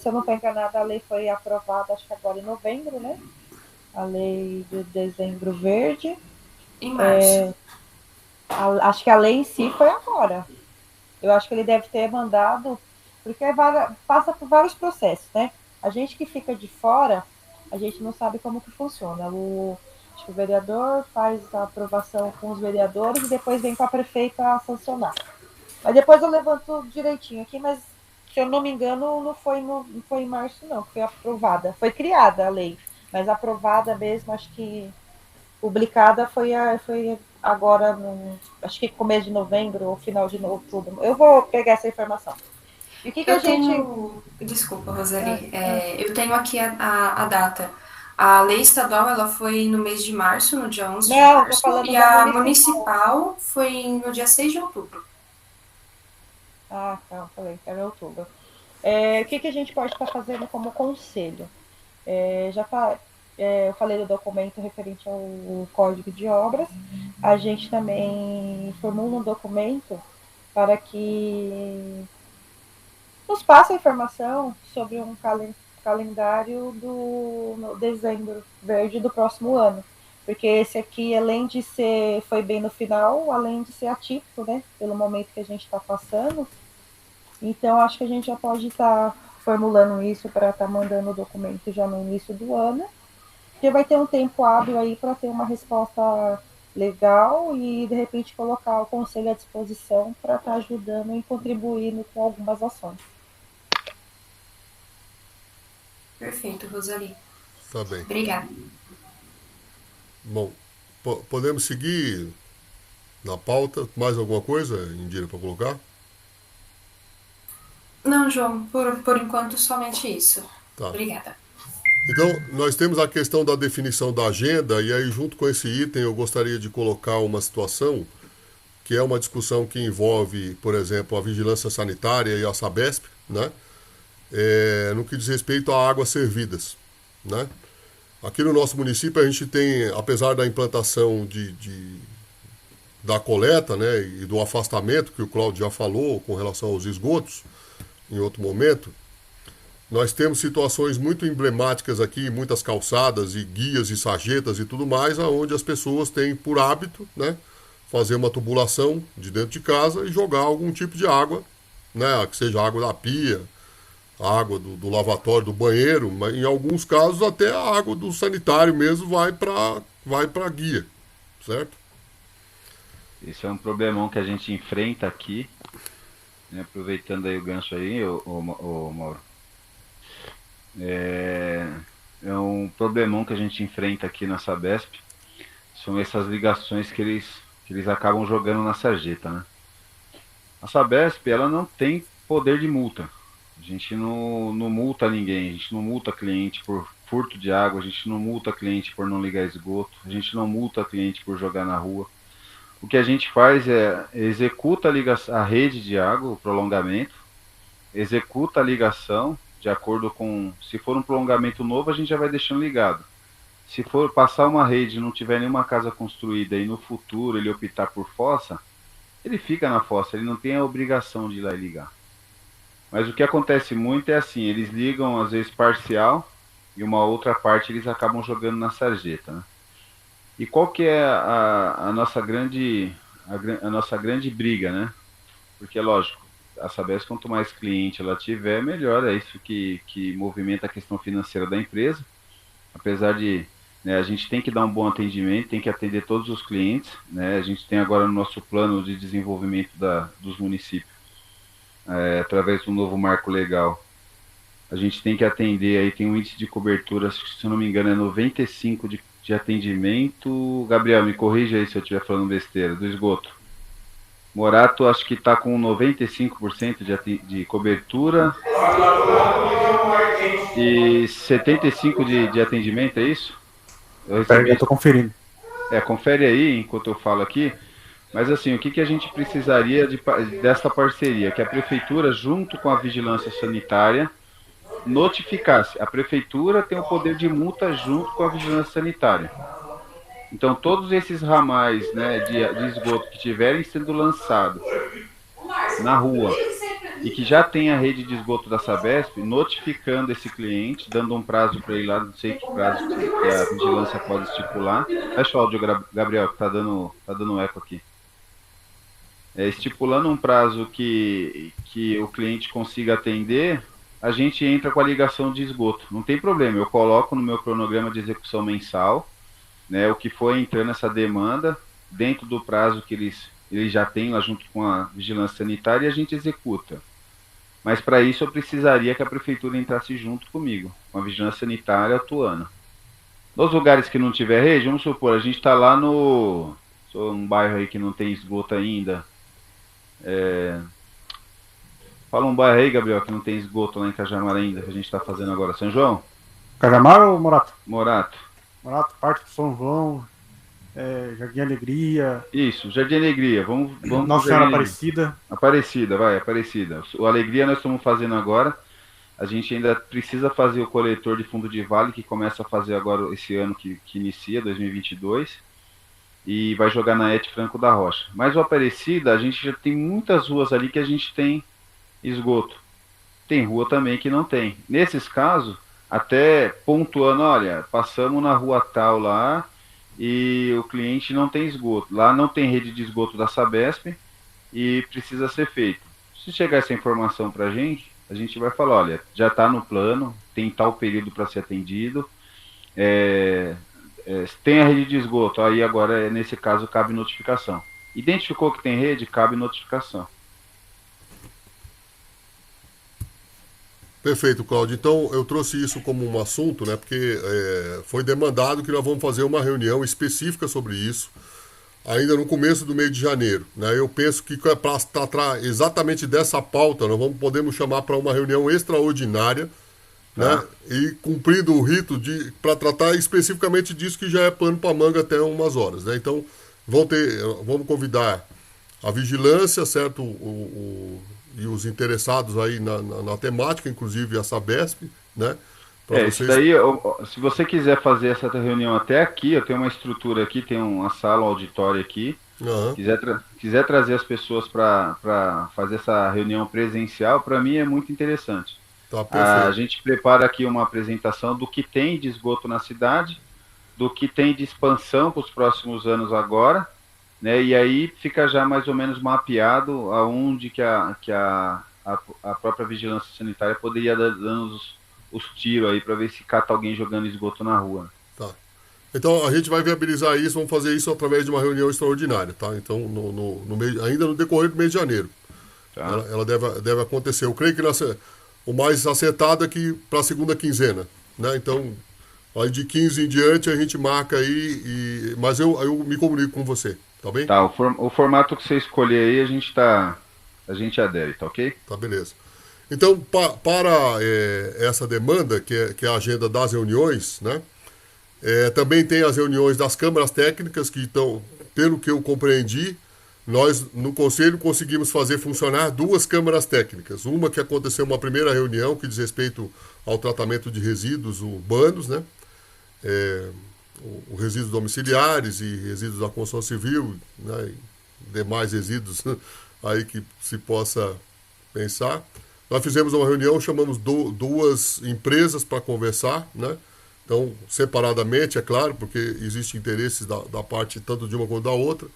Se eu não estou enganada, a lei foi aprovada, acho que agora em novembro, né? A lei de dezembro verde. Em março. Acho que a lei em si foi agora. Eu acho que ele deve ter mandado, porque passa por vários processos, né? A gente que fica de fora, a gente não sabe como que funciona. Acho que o vereador faz a aprovação com os vereadores e depois vem para a prefeita sancionar. Mas depois eu levanto direitinho aqui, mas se eu não me engano, não foi em março, não. Foi aprovada. Foi criada a lei, mas aprovada mesmo, acho que publicada foi agora, acho que começo de novembro ou final de outubro. Eu vou pegar essa informação. E o que a gente... Desculpa, Roseli. Eu tenho aqui a data. A lei estadual ela foi no mês de março, no dia 11 de março, e a municipal foi no dia 6 de outubro. Ah, tá, falei que era outubro. O que a gente pode estar fazendo como conselho? Eu falei do documento referente ao Código de Obras. A gente também formula um documento para que nos passe a informação sobre um calendário do dezembro verde do próximo ano. Porque esse aqui, além de foi bem no final, além de ser atípico, né? Pelo momento que a gente está passando. Então, acho que a gente já pode estar formulando isso para estar mandando o documento já no início do ano. Porque vai ter um tempo hábil aí para ter uma resposta legal e, de repente, colocar o conselho à disposição para estar ajudando e contribuindo com algumas ações. Perfeito, Roseli. Tá bem. Obrigada. Bom, podemos seguir na pauta. Mais alguma coisa, Indira, para colocar? Não, João, por enquanto somente isso. Tá. Obrigada. Então, nós temos a questão da definição da agenda, e aí junto com esse item eu gostaria de colocar uma situação que é uma discussão que envolve, por exemplo, a vigilância sanitária e a Sabesp, né? No que diz respeito a águas servidas, né? Aqui no nosso município a gente tem, apesar da implantação da coleta, né, e do afastamento que o Cláudio já falou com relação aos esgotos em outro momento, nós temos situações muito emblemáticas aqui, muitas calçadas e guias e sarjetas e tudo mais, aonde as pessoas têm por hábito, né, fazer uma tubulação de dentro de casa e jogar algum tipo de água, né, que seja água da pia, a água do lavatório, do banheiro, mas em alguns casos até a água do sanitário mesmo vai para a guia, certo? Isso é um problemão que a gente enfrenta aqui, né, aproveitando aí o gancho aí, o Mauro. é um problemão que a gente enfrenta aqui na Sabesp, são essas ligações que eles acabam jogando na sarjeta, né? A Sabesp, ela não tem poder de multa. A gente não multa ninguém, a gente não multa cliente por furto de água, a gente não multa cliente por não ligar esgoto, a gente não multa cliente por jogar na rua. O que a gente faz é executa a rede de água, o prolongamento, executa a ligação de acordo com, se for um prolongamento novo, a gente já vai deixando ligado. Se for passar uma rede e não tiver nenhuma casa construída e no futuro ele optar por fossa, ele fica na fossa, ele não tem a obrigação de ir lá e ligar. Mas o que acontece muito é assim, eles ligam às vezes parcial e uma outra parte eles acabam jogando na sarjeta, né? E qual que é a nossa grande briga, né? Porque, lógico, a Sabesp, quanto mais cliente ela tiver, melhor. É isso que movimenta a questão financeira da empresa. Apesar de, né, a gente tem que dar um bom atendimento, tem que atender todos os clientes, né? A gente tem agora no nosso plano de desenvolvimento dos municípios, através do novo marco legal, a gente tem que atender, aí tem um índice de cobertura, se eu não me engano é 95 de atendimento. Gabriel, me corrija aí se eu estiver falando besteira, do esgoto. Morato acho que está com 95% de cobertura e 75% de atendimento, é isso? Eu estou conferindo. Confere aí enquanto eu falo aqui. Mas assim, o que a gente precisaria dessa parceria? Que a prefeitura, junto com a vigilância sanitária, notificasse. A prefeitura tem o poder de multa junto com a vigilância sanitária. Então, todos esses ramais, né, de esgoto que estiverem sendo lançados na rua e que já tem a rede de esgoto da Sabesp, notificando esse cliente, dando um prazo para ele lá, não sei que prazo que a vigilância pode estipular. Fecha o áudio, Gabriel, que tá dando eco aqui. Estipulando um prazo que o cliente consiga atender, a gente entra com a ligação de esgoto. Não tem problema, eu coloco no meu cronograma de execução mensal, né, o que foi entrando essa demanda, dentro do prazo que eles já têm lá junto com a vigilância sanitária, e a gente executa. Mas para isso eu precisaria que a prefeitura entrasse junto comigo, com a vigilância sanitária atuando. Nos lugares que não tiver rede, vamos supor, a gente está lá num bairro aí que não tem esgoto ainda. Fala um bairro aí, Gabriel, que não tem esgoto lá em Cajamar ainda, que a gente está fazendo agora. São João? Cajamar ou Morato? Morato, parte do São João, Jardim Alegria. Isso, Jardim Alegria. Vamos Nossa Senhora Aparecida. Aparecida. O Alegria nós estamos fazendo agora. A gente ainda precisa fazer o coletor de fundo de vale, que começa a fazer agora esse ano que inicia, 2022. E vai jogar na ET Franco da Rocha. Mas o Aparecida, a gente já tem muitas ruas ali que a gente tem esgoto. Tem rua também que não tem. Nesses casos, até pontuando, olha, passamos na rua tal lá e o cliente não tem esgoto. Lá não tem rede de esgoto da Sabesp e precisa ser feito. Se chegar essa informação para a gente vai falar, olha, já está no plano, tem tal período para ser atendido, tem a rede de esgoto, aí agora, nesse caso, cabe notificação. Identificou que tem rede, cabe notificação. Perfeito, Cláudio. Então, eu trouxe isso como um assunto, né? Porque foi demandado que nós vamos fazer uma reunião específica sobre isso, ainda no começo do mês de janeiro, né? Eu penso que para tratar exatamente dessa pauta, nós podemos chamar para uma reunião extraordinária, né? E cumprindo o rito para tratar especificamente disso que já é pano para manga até umas horas, né? Então, vamos convidar a vigilância, certo? E os interessados aí na temática, inclusive a Sabesp, né? Isso daí, se você quiser fazer essa reunião até aqui, eu tenho uma estrutura aqui, tem uma sala, um auditório aqui. Uhum. Quiser trazer as pessoas para fazer essa reunião presencial, para mim é muito interessante. Tá, perfeito. A gente prepara aqui uma apresentação do que tem de esgoto na cidade, do que tem de expansão para os próximos anos agora, né? E aí fica já mais ou menos mapeado aonde que a própria vigilância sanitária poderia dar dando os tiros aí para ver se cata alguém jogando esgoto na rua. Tá. Então a gente vai viabilizar isso, vamos fazer isso através de uma reunião extraordinária, tá? Então ainda no decorrer do mês de janeiro. Tá. Ela deve acontecer. Eu creio que o mais acertado é que para a segunda quinzena, né? Então, aí de 15 em diante a gente marca aí, mas eu me comunico com você, tá bem? Tá, o formato que você escolher aí, a gente adere, tá ok? Tá, beleza. Então, para essa demanda, que é a agenda das reuniões, né? Também tem as reuniões das câmaras técnicas, que estão, pelo que eu compreendi, nós no Conselho conseguimos fazer funcionar 2 câmaras técnicas. Uma que aconteceu uma primeira reunião, que diz respeito ao tratamento de resíduos urbanos, né? Resíduos domiciliares e resíduos da construção civil, né? E demais resíduos aí que se possa pensar. Nós fizemos uma reunião, chamamos 2 empresas para conversar, né? Então, separadamente, é claro, porque existem interesses da parte tanto de uma quanto da outra,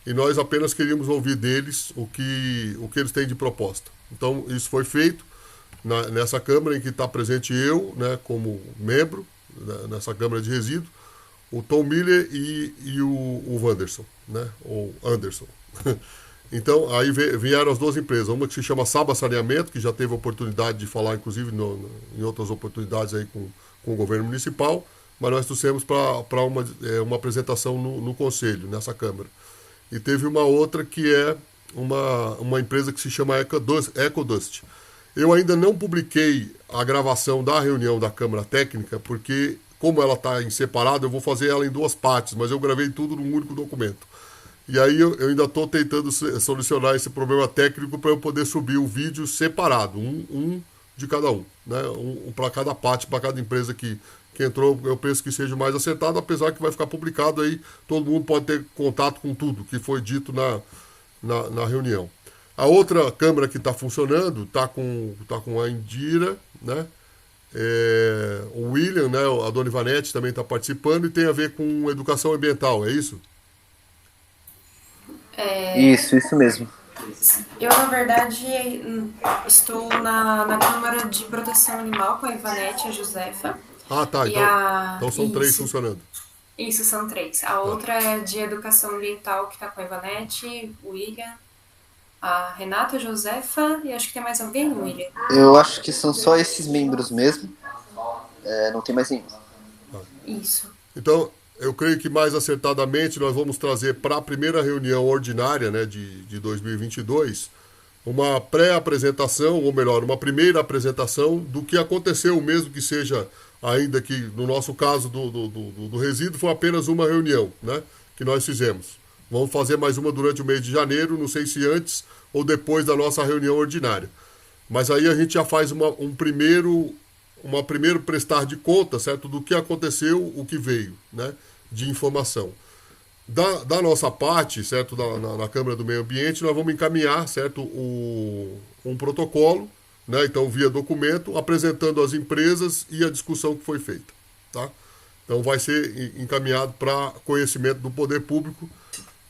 e nós apenas queríamos ouvir deles o que eles têm de proposta. Então, isso foi feito nessa Câmara, em que está presente eu, né, como membro, né, nessa Câmara de Resíduos, o Tom Miller e o Wanderson, né, ou Anderson. Então, aí vieram as 2 empresas, uma que se chama Saba Saneamento, que já teve a oportunidade de falar, inclusive, em outras oportunidades aí com o governo municipal, mas nós trouxemos para uma apresentação no Conselho, nessa Câmara. E teve uma outra que é uma empresa que se chama Ecodust. Eu ainda não publiquei a gravação da reunião da Câmara Técnica, porque, como ela está em separado, eu vou fazer ela em 2 partes, mas eu gravei tudo num único documento. E aí eu ainda estou tentando solucionar esse problema técnico para eu poder subir o vídeo separado, um de cada um, né? Um para cada parte, para cada empresa que entrou, eu penso que seja mais acertado, apesar que vai ficar publicado aí, todo mundo pode ter contato com tudo que foi dito na reunião. A outra Câmara que está funcionando está com a Indira, né? O William, né? A Dona Ivanete também está participando e tem a ver com educação ambiental, é isso? Isso mesmo. Eu, na verdade, estou na Câmara de Proteção Animal com a Ivanete e a Josefa. Ah, tá. Então são 3 funcionando. Isso, são 3. A outra é de Educação Ambiental, que está com a Ivanete, o William, a Renata, a Josefa e acho que tem mais alguém, William? Eu acho que são só esses membros mesmo. Não tem mais nenhum. Isso. Então, eu creio que mais acertadamente nós vamos trazer para a primeira reunião ordinária, né, de 2022, uma pré-apresentação, ou melhor, uma primeira apresentação do que aconteceu, mesmo que seja, ainda que no nosso caso do resíduo, foi apenas uma reunião, né, que nós fizemos. Vamos fazer mais uma durante o mês de janeiro, não sei se antes ou depois da nossa reunião ordinária. Mas aí a gente já faz uma primeiro prestar de conta, certo, do que aconteceu, o que veio, né, de informação. Da nossa parte, certo, na Câmara do Meio Ambiente, nós vamos encaminhar, certo, um protocolo, né, então via documento, apresentando as empresas e a discussão que foi feita, tá? Então vai ser encaminhado para conhecimento do poder público,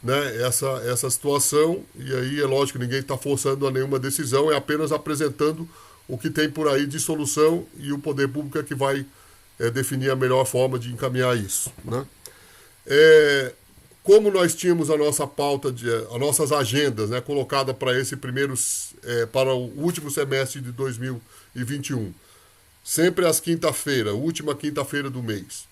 né, essa situação, e aí é lógico que ninguém está forçando a nenhuma decisão, é apenas apresentando o que tem por aí de solução e o poder público é que vai definir a melhor forma de encaminhar isso, né? Como nós tínhamos a nossa pauta, as nossas agendas, né, colocada para esse para o último semestre de 2021, sempre às quinta-feira, última quinta-feira do mês.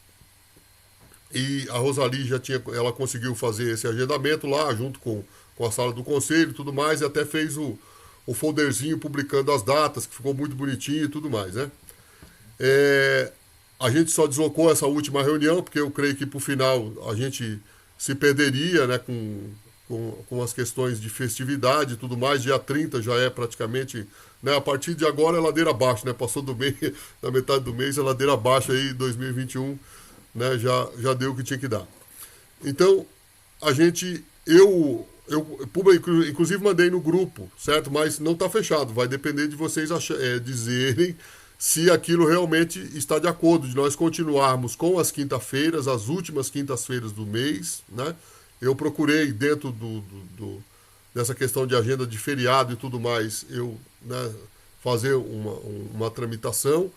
E a Rosali ela conseguiu fazer esse agendamento lá, junto com a sala do conselho e tudo mais, e até fez o folderzinho publicando as datas, que ficou muito bonitinho e tudo mais, né? A gente só deslocou essa última reunião, porque eu creio que para o final a gente se perderia, né, com as questões de festividade e tudo mais. Dia 30 já é praticamente, né, a partir de agora é ladeira abaixo, né? Passou do mês, na metade do mês é ladeira abaixo aí, 2021, né, já deu o que tinha que dar. Então, eu inclusive mandei no grupo, certo? Mas não está fechado, vai depender de vocês dizerem se aquilo realmente está de acordo, de nós continuarmos com as quinta-feiras, as últimas quintas-feiras do mês, né? Eu procurei, dentro dessa questão de agenda de feriado e tudo mais, né, fazer uma tramitação.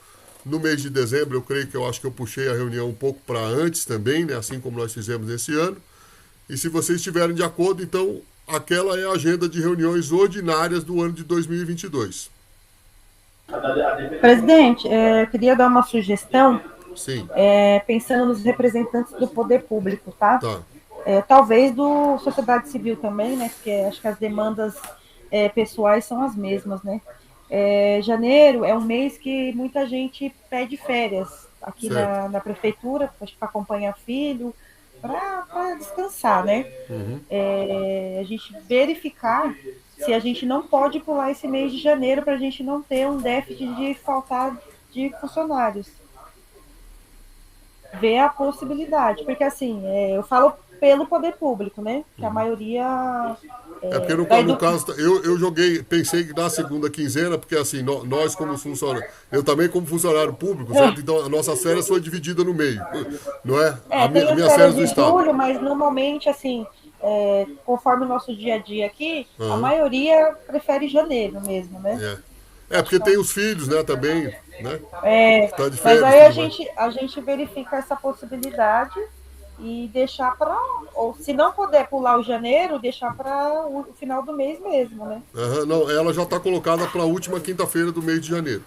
No mês de dezembro, eu acho que eu puxei a reunião um pouco para antes também, né, assim como nós fizemos nesse ano. E se vocês estiverem de acordo, então, aquela é a agenda de reuniões ordinárias do ano de 2022. Presidente, eu queria dar uma sugestão, Sim, pensando nos representantes do poder público, tá? tá. Talvez do sociedade civil também, né? Porque acho que as demandas pessoais são as mesmas, né? Janeiro é um mês que muita gente pede férias aqui Certo. na prefeitura, acho que para acompanhar filho, para descansar, né? Uhum. A gente verificar se a gente não pode pular esse mês de janeiro para a gente não ter um déficit de faltar de funcionários. Ver a possibilidade, porque assim, eu falo pelo poder público, né? Que a maioria Porque no caso, eu joguei, pensei que na segunda quinzena, porque assim, nós como funcionários, eu também como funcionário público, certo? Então a nossa férias foi dividida no meio, não é? tem A as minha férias férias do de Estado. julho, mas normalmente, assim, conforme o nosso dia a dia aqui, a Aham. maioria prefere janeiro mesmo, né? Porque tem os filhos, né, também, né? Está de Mas férias e aí tudo mais. a gente verifica essa possibilidade e deixar para, ou se não puder pular o janeiro, deixar para o final do mês mesmo, né? Aham, não, ela já está colocada para a última quinta-feira do mês de janeiro.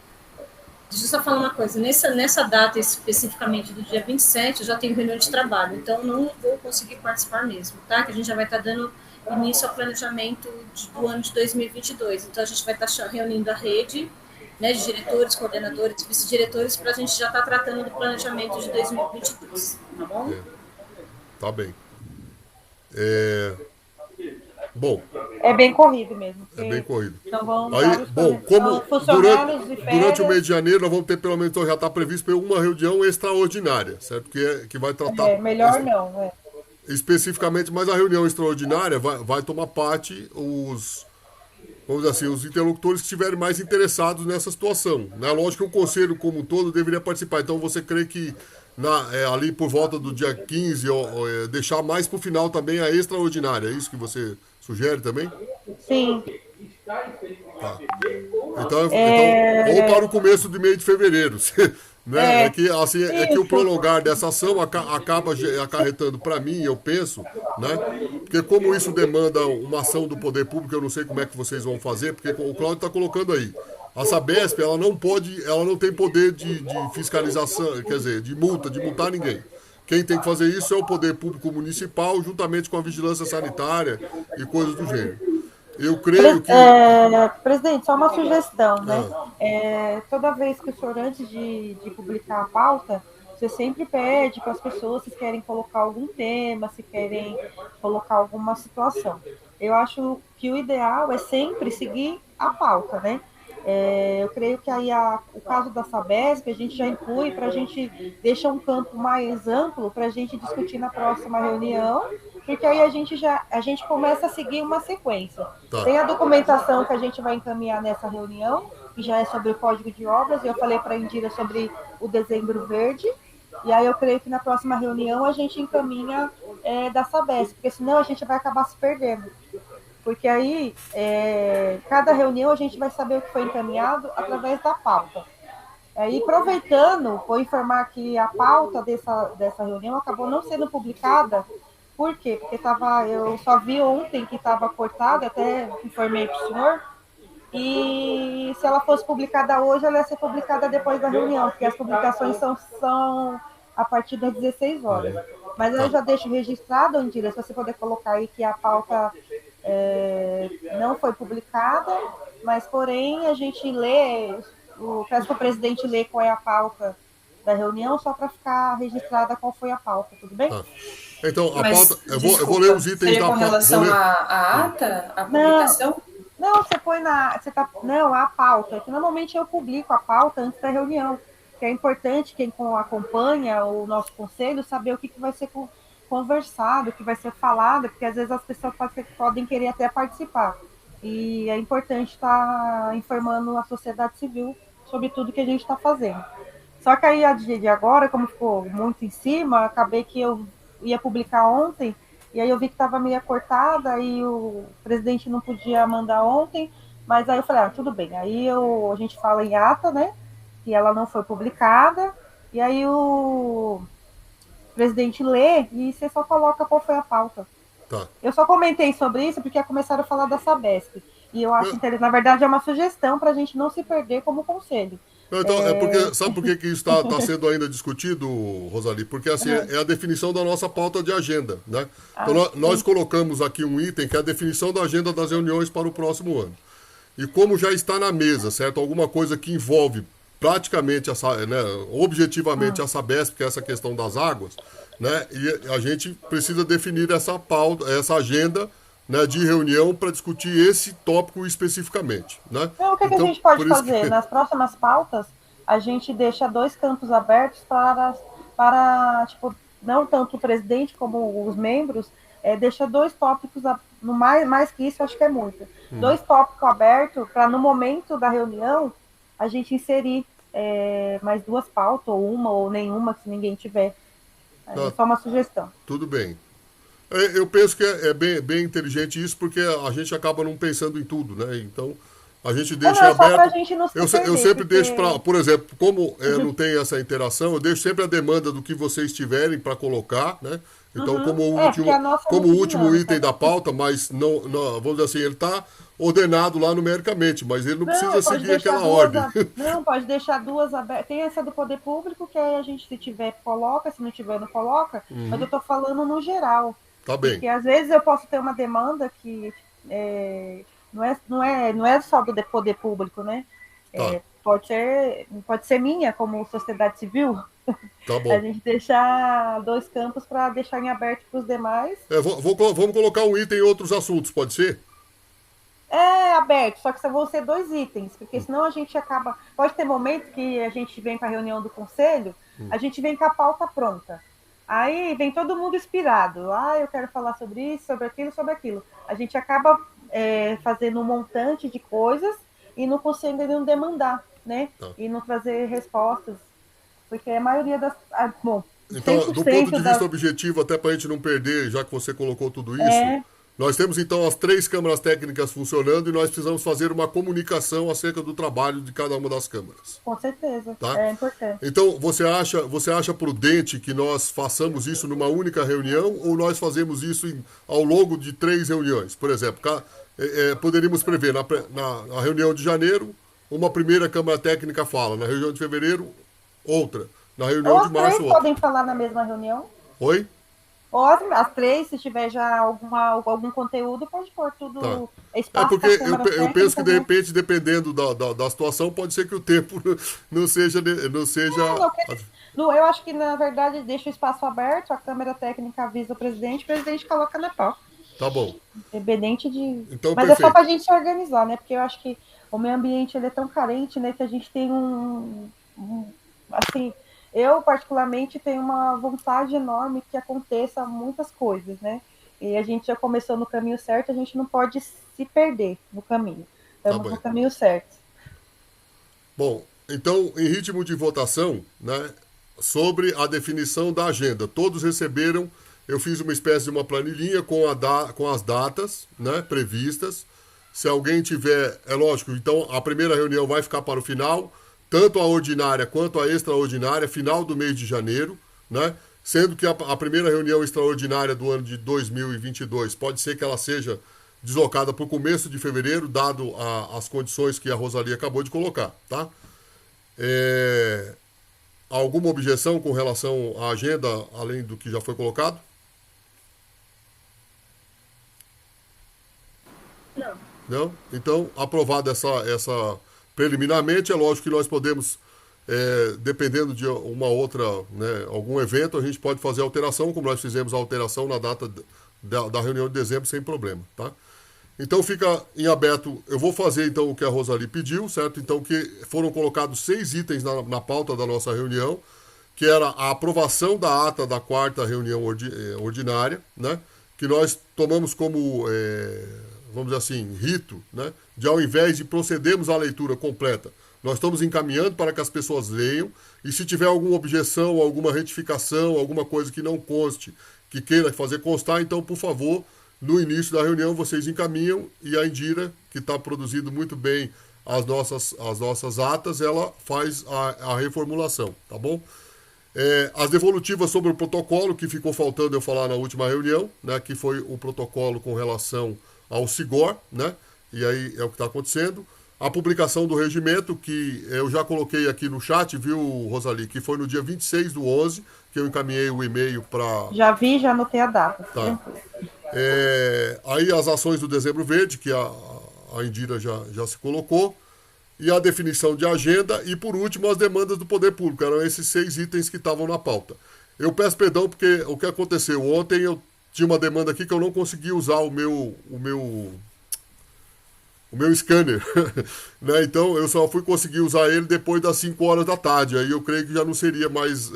Deixa eu só falar uma coisa. Nessa data, especificamente do dia 27, eu já tenho reunião de trabalho, então não vou conseguir participar mesmo, tá? Que a gente já vai estar dando início ao planejamento do ano de 2022. Então, a gente vai estar reunindo a rede, né, de diretores, coordenadores, vice-diretores, para a gente já estar tratando do planejamento de 2022, tá bom? Tá bem. É, bom, É bem corrido mesmo. é bem corrido. Então vão Aí, vários bom, como funcionários de durante o mês férias. de janeiro nós vamos ter pelo menos, então já está previsto uma reunião extraordinária, certo? Que vai tratar Melhor não, especificamente, mas a reunião extraordinária vai tomar parte vamos dizer assim, os interlocutores que estiverem mais interessados nessa situação. Né? Lógico que o conselho como um todo deveria participar. Então você crê que ali por volta do dia 15, deixar mais para o final também a extraordinária, é isso que você sugere também? Sim. Então, ou para o começo do mês de fevereiro. Né? É que o prolongar dessa ação acaba acarretando para mim, eu penso, né? Porque como isso demanda uma ação do poder público, eu não sei como é que vocês vão fazer, porque o Cláudio está colocando aí. A Sabesp, ela não tem poder de fiscalização, quer dizer, de multar ninguém. Quem tem que fazer isso é o poder público municipal, juntamente com a vigilância sanitária e coisas do gênero. Eu creio que... Presidente, só uma sugestão, né? Toda vez que o senhor, antes de publicar a pauta, você sempre pede para as pessoas se querem colocar algum tema, se querem colocar alguma situação. Eu acho que o ideal é sempre seguir a pauta, né? Eu creio que aí o caso da Sabesp a gente já inclui para a gente deixar um campo mais amplo para a gente discutir na próxima reunião, porque aí a gente começa a seguir uma sequência. Tá. Tem a documentação que a gente vai encaminhar nessa reunião, que já é sobre o Código de Obras, e eu falei para a Indira sobre o Dezembro Verde, e aí eu creio que na próxima reunião a gente encaminha da Sabesp, porque senão a gente vai acabar se perdendo. Porque aí, cada reunião a gente vai saber o que foi encaminhado através da pauta. E aproveitando, vou informar que a pauta dessa reunião acabou não sendo publicada. Por quê? Porque eu só vi ontem que estava cortada, até informei para o senhor, e se ela fosse publicada hoje, ela ia ser publicada depois da reunião, porque as publicações são a partir das 16 horas. Mas eu já deixo registrado, Andira, se você puder colocar aí que a pauta não foi publicada, mas porém a gente lê, peço para o presidente ler qual é a pauta da reunião, só para ficar registrada qual foi a pauta, tudo bem? Então, a Mas, pauta. Eu vou ler os itens da pauta. Com relação à ata, à publicação? Não, você põe a pauta, que normalmente eu publico a pauta antes da reunião, que é importante quem acompanha o nosso conselho saber o que vai ser conversado, o que vai ser falado, porque às vezes as pessoas podem querer até participar. E é importante estar informando a sociedade civil sobre tudo que a gente está fazendo. Só que aí a de agora, como ficou muito em cima, acabei que eu ia publicar ontem, e aí eu vi que estava meio cortada, e o presidente não podia mandar ontem, mas aí eu falei, tudo bem. Aí a gente fala em ata, né, que ela não foi publicada, e aí o presidente lê e você só coloca qual foi a pauta. Tá. Eu só comentei sobre isso porque começaram a falar da Sabesp. E eu acho interessante, na verdade, é uma sugestão para a gente não se perder como conselho. Então, porque, sabe por que isso está sendo ainda discutido, Rosali? Porque assim, é a definição da nossa pauta de agenda, né? Então, nós colocamos aqui um item que é a definição da agenda das reuniões para o próximo ano. E como já está na mesa, certo? Alguma coisa que envolve praticamente, objetivamente a Sabesp, que é essa questão das águas, né? E a gente precisa definir essa pauta, essa agenda, né, de reunião para discutir esse tópico especificamente, né? Então, o que a gente pode fazer? Nas próximas pautas, a gente deixa 2 campos abertos para tipo, não tanto o presidente como os membros, deixa 2 tópicos, mais que isso, acho que é muito. 2 tópicos abertos para, no momento da reunião, a gente inserir mais 2 pautas, ou uma, ou nenhuma, se ninguém tiver. É só uma sugestão. Tudo bem. Eu penso que é bem inteligente isso, porque a gente acaba não pensando em tudo, né? Então, a gente deixa aberto. Pra gente não se perder, eu sempre deixo para, por exemplo, como não tem essa interação, eu deixo sempre a demanda do que vocês tiverem para colocar, né? Então, como o último item da pauta, mas não, vamos dizer assim, ele está ordenado lá numericamente, mas ele não precisa seguir aquela ordem. Não, pode deixar 2 abertas. Tem essa do poder público, que aí a gente, se tiver, coloca, se não tiver, não coloca. Mas eu estou falando no geral. Tá bem. Porque às vezes eu posso ter uma demanda que não é só do poder público, né? Tá. Pode ser minha, como sociedade civil. Tá bom. A gente deixar 2 campos para deixar em aberto para os demais. Vamos colocar um item em outros assuntos, pode ser? Aberto, só que vão ser 2 itens, porque senão a gente acaba. Pode ter momento que a gente vem para a reunião do conselho, a gente vem com a pauta pronta. Aí vem todo mundo inspirado. Eu quero falar sobre isso, sobre aquilo, sobre aquilo. A gente acaba fazendo um montante de coisas e não conseguindo demandar, né? E não trazer respostas. Porque a maioria das... Então, do ponto de vista objetivo, até para a gente não perder, já que você colocou tudo isso, nós temos então as 3 câmaras técnicas funcionando e nós precisamos fazer uma comunicação acerca do trabalho de cada uma das câmaras. Com certeza, tá? É importante. Então, você acha prudente que nós façamos isso numa única reunião ou nós fazemos isso ao longo de 3 reuniões? Por exemplo, poderíamos prever na reunião de janeiro, uma primeira câmara técnica fala, na reunião de fevereiro, outra, na reunião de março, outra. Os 3 podem falar na mesma reunião? Oi? Ou as 3, se tiver já algum conteúdo, pode pôr tudo. Espaço porque eu penso que, de repente, dependendo da situação, pode ser que o tempo não seja. Eu acho que, na verdade, deixa o espaço aberto, a câmera técnica avisa o presidente coloca na pauta. Tá bom. Independente de. Então, mas perfeito. É só pra gente se organizar, né? Porque eu acho que o meio ambiente ele é tão carente, né? Que a gente tem assim. Eu, particularmente, tenho uma vontade enorme que aconteça muitas coisas, né? E a gente já começou no caminho certo, a gente não pode se perder no caminho. Estamos no caminho certo. Bom, então, em ritmo de votação, né, sobre a definição da agenda, todos receberam, eu fiz uma espécie de uma planilhinha com as datas, né, previstas. Se alguém tiver, é lógico, então a primeira reunião vai ficar para o final, tanto a ordinária quanto a extraordinária, final do mês de janeiro, né? Sendo que a primeira reunião extraordinária do ano de 2022 pode ser que ela seja deslocada para o começo de fevereiro, dado as condições que a Rosali acabou de colocar, tá? Alguma objeção com relação à agenda, além do que já foi colocado? Não? Então, aprovada essa preliminarmente, é lógico que nós podemos, dependendo de uma outra, né, algum evento, a gente pode fazer alteração, como nós fizemos a alteração na data da reunião de dezembro, sem problema, tá? Então fica em aberto, eu vou fazer então o que a Rosali pediu, certo? Então que foram colocados 6 itens na pauta da nossa reunião, que era a aprovação da ata da 4ª reunião ordinária, né? Que nós tomamos como... vamos dizer assim, rito, né? De ao invés de procedermos à leitura completa, nós estamos encaminhando para que as pessoas leiam, e se tiver alguma objeção, alguma retificação, alguma coisa que não conste, que queira fazer constar, então, por favor, no início da reunião vocês encaminham, e a Indira, que está produzindo muito bem as nossas atas, ela faz a reformulação, tá bom? As devolutivas sobre o protocolo, que ficou faltando eu falar na última reunião, né? Que foi o protocolo com relação ao SIGOR, né? E aí é o que está acontecendo. A publicação do regimento, que eu já coloquei aqui no chat, viu, Rosali, que foi no dia 26/11, que eu encaminhei o e-mail para... Já vi, já anotei a data. Tá. Aí as ações do Dezembro Verde, que a Indira já se colocou, e a definição de agenda, e por último as demandas do poder público. Eram esses 6 itens que estavam na pauta. Eu peço perdão porque o que aconteceu ontem, eu tinha uma demanda aqui que eu não consegui usar o meu scanner, né? Então eu só fui conseguir usar ele depois das 5 horas da tarde, aí eu creio que já não seria mais...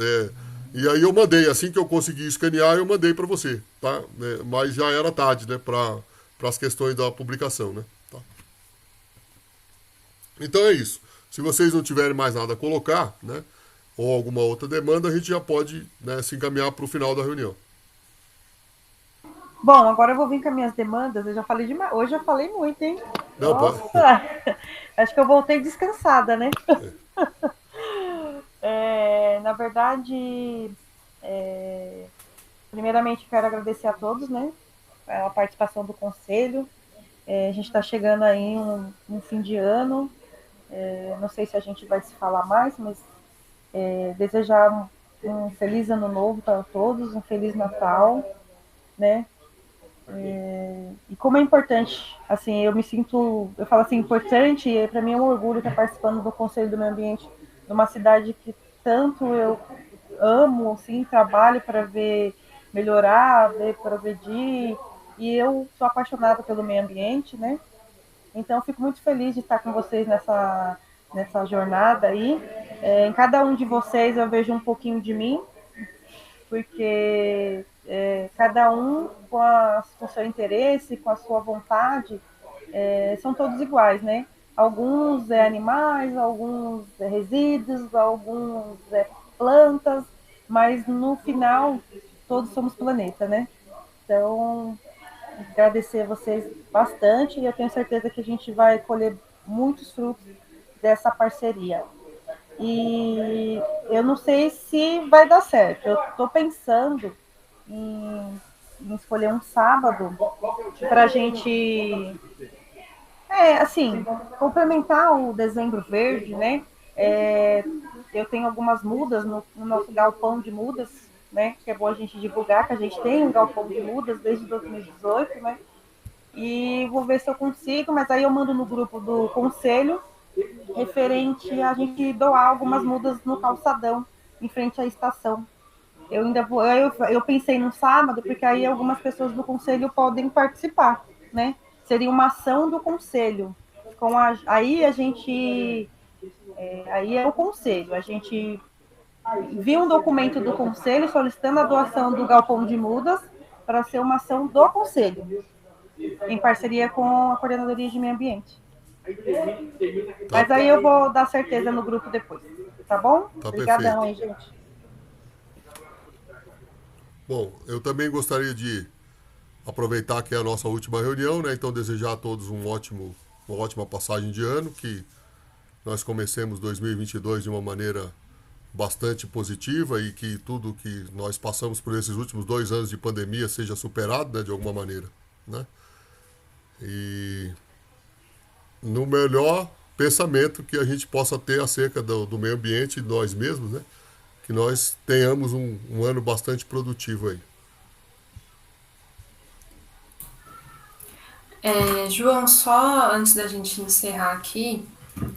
E aí eu mandei, assim que eu consegui escanear, eu mandei para você, tá? Mas já era tarde, né, para as questões da publicação, né? Tá. Então é isso. Se vocês não tiverem mais nada a colocar, né, ou alguma outra demanda, a gente já pode, né, se encaminhar para o final da reunião. Bom, agora eu vou vir com as minhas demandas. Eu já falei demais. Hoje eu falei muito, hein? Não, nossa! Acho que eu voltei descansada, né? Na verdade, primeiramente quero agradecer a todos, né? A participação do conselho. A gente está chegando aí um fim de ano. Não sei se a gente vai se falar mais, mas desejar um feliz ano novo para todos, um feliz Natal, né? E como é importante, assim, eu falo assim, importante, e para mim é um orgulho estar participando do Conselho do Meio Ambiente de uma cidade que tanto eu amo, assim, trabalho para ver melhorar, ver progredir, e eu sou apaixonada pelo meio ambiente, né? Então eu fico muito feliz de estar com vocês nessa jornada aí. Em cada um de vocês eu vejo um pouquinho de mim, porque cada um com o seu interesse, com a sua vontade, são todos iguais, né? Alguns animais, alguns resíduos, alguns plantas, mas no final todos somos planeta, né? Então, agradecer a vocês bastante e eu tenho certeza que a gente vai colher muitos frutos dessa parceria. E eu não sei se vai dar certo. Eu estou pensando em escolher um sábado para a gente, assim, complementar o Dezembro Verde, né? Eu tenho algumas mudas no nosso galpão de mudas, né? Que é bom a gente divulgar que a gente tem um galpão de mudas desde 2018, né? E vou ver se eu consigo, mas aí eu mando no grupo do conselho referente a gente doar algumas mudas no calçadão, em frente à estação. Eu ainda vou, eu pensei no sábado, porque aí algumas pessoas do conselho podem participar, né? Seria uma ação do conselho. Aí a gente, aí é o conselho, a gente viu um documento do conselho solicitando a doação do galpão de mudas para ser uma ação do conselho, em parceria com a Coordenadoria de Meio Ambiente. Mas aí eu vou dar certeza no grupo depois, tá bom? Tá. Obrigadão Perfeito. aí, gente. Bom, eu também gostaria de aproveitar que é a nossa última reunião, né? Então desejar a todos uma ótima passagem de ano, que nós comecemos 2022 de uma maneira bastante positiva e que tudo que nós passamos por esses últimos 2 anos de pandemia seja superado, né, de alguma maneira, né? E no melhor pensamento que a gente possa ter acerca do meio ambiente e de nós mesmos, né? Que nós tenhamos um ano bastante produtivo aí. João, só antes da gente encerrar aqui,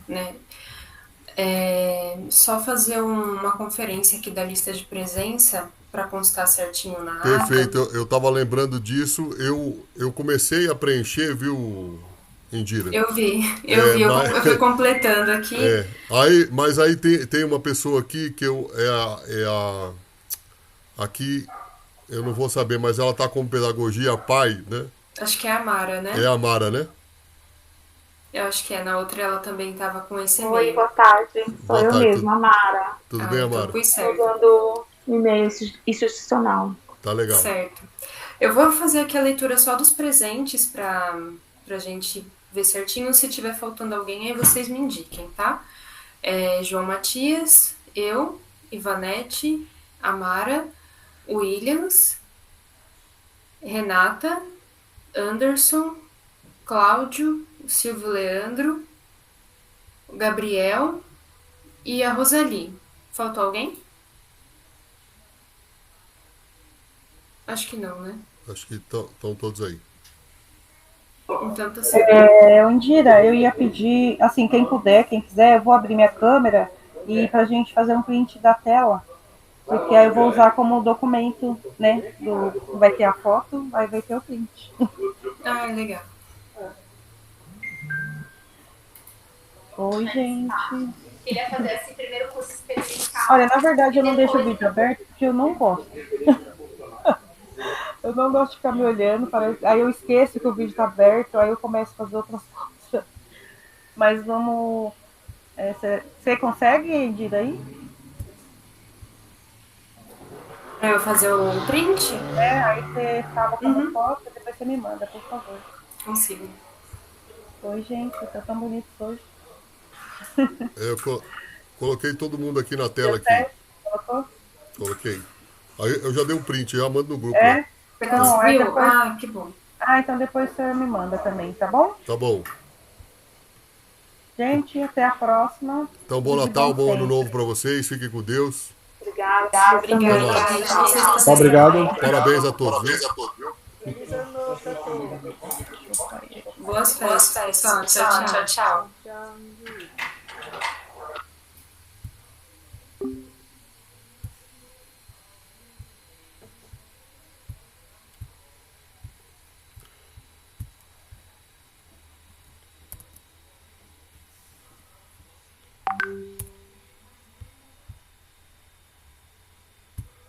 né? Só fazer uma conferência aqui da lista de presença para constar certinho na ata. Perfeito, eu estava lembrando disso, eu comecei a preencher, viu, Indira? Eu vi, eu fui completando aqui. Mas aí tem uma pessoa aqui que aqui eu não vou saber, mas ela está com pedagogia pai, né? Acho que é a Mara, né? É a Mara, né? Eu acho que na outra ela também estava com esse e-mail. Oi, boa tarde. Sou eu mesma, Amara. Tudo bem, Amara? Então fui certo. Usando e-mail institucional. Tá legal. Certo. Eu vou fazer aqui a leitura só dos presentes para a gente ver certinho. Se tiver faltando alguém, aí vocês me indiquem, tá? João Matias, eu, Ivanete, Amara, Williams, Renata, Anderson, Cláudio, o Silvio Leandro, o Gabriel e a Rosali. Faltou alguém? Acho que não, né? Acho que estão todos aí. Então tá certo. Indira, eu ia pedir, assim, quem puder, quem quiser, eu vou abrir minha câmera e pra gente fazer um print da tela, porque aí eu vou usar como documento, né? Vai ter a foto, aí vai ter o print. Ah, legal. Oi, gente. Queria fazer esse primeiro curso experimental. Olha, na verdade eu não deixo o vídeo aberto porque eu não gosto. Eu não gosto de ficar me olhando, aí eu esqueço que o vídeo tá aberto, aí eu começo a fazer outras coisas. Mas vamos... Você consegue, Indira, aí? Pra eu fazer o print? Aí você fala como foto e depois você me manda, por favor. Consigo. Oi, gente, tá tão bonito hoje. Eu coloquei todo mundo aqui na tela. Aqui. Colocou? Coloquei. Aí eu já dei um print, já mando no grupo. Você conseguiu? Depois... Ah, que bom. Então depois você me manda também, tá bom? Tá bom. Gente, até a próxima. Então, bom Natal, bom Ano Novo para vocês. Fiquem com Deus. Obrigada. Obrigado. Parabéns a todos. Boas festas. Tchau. Tchau.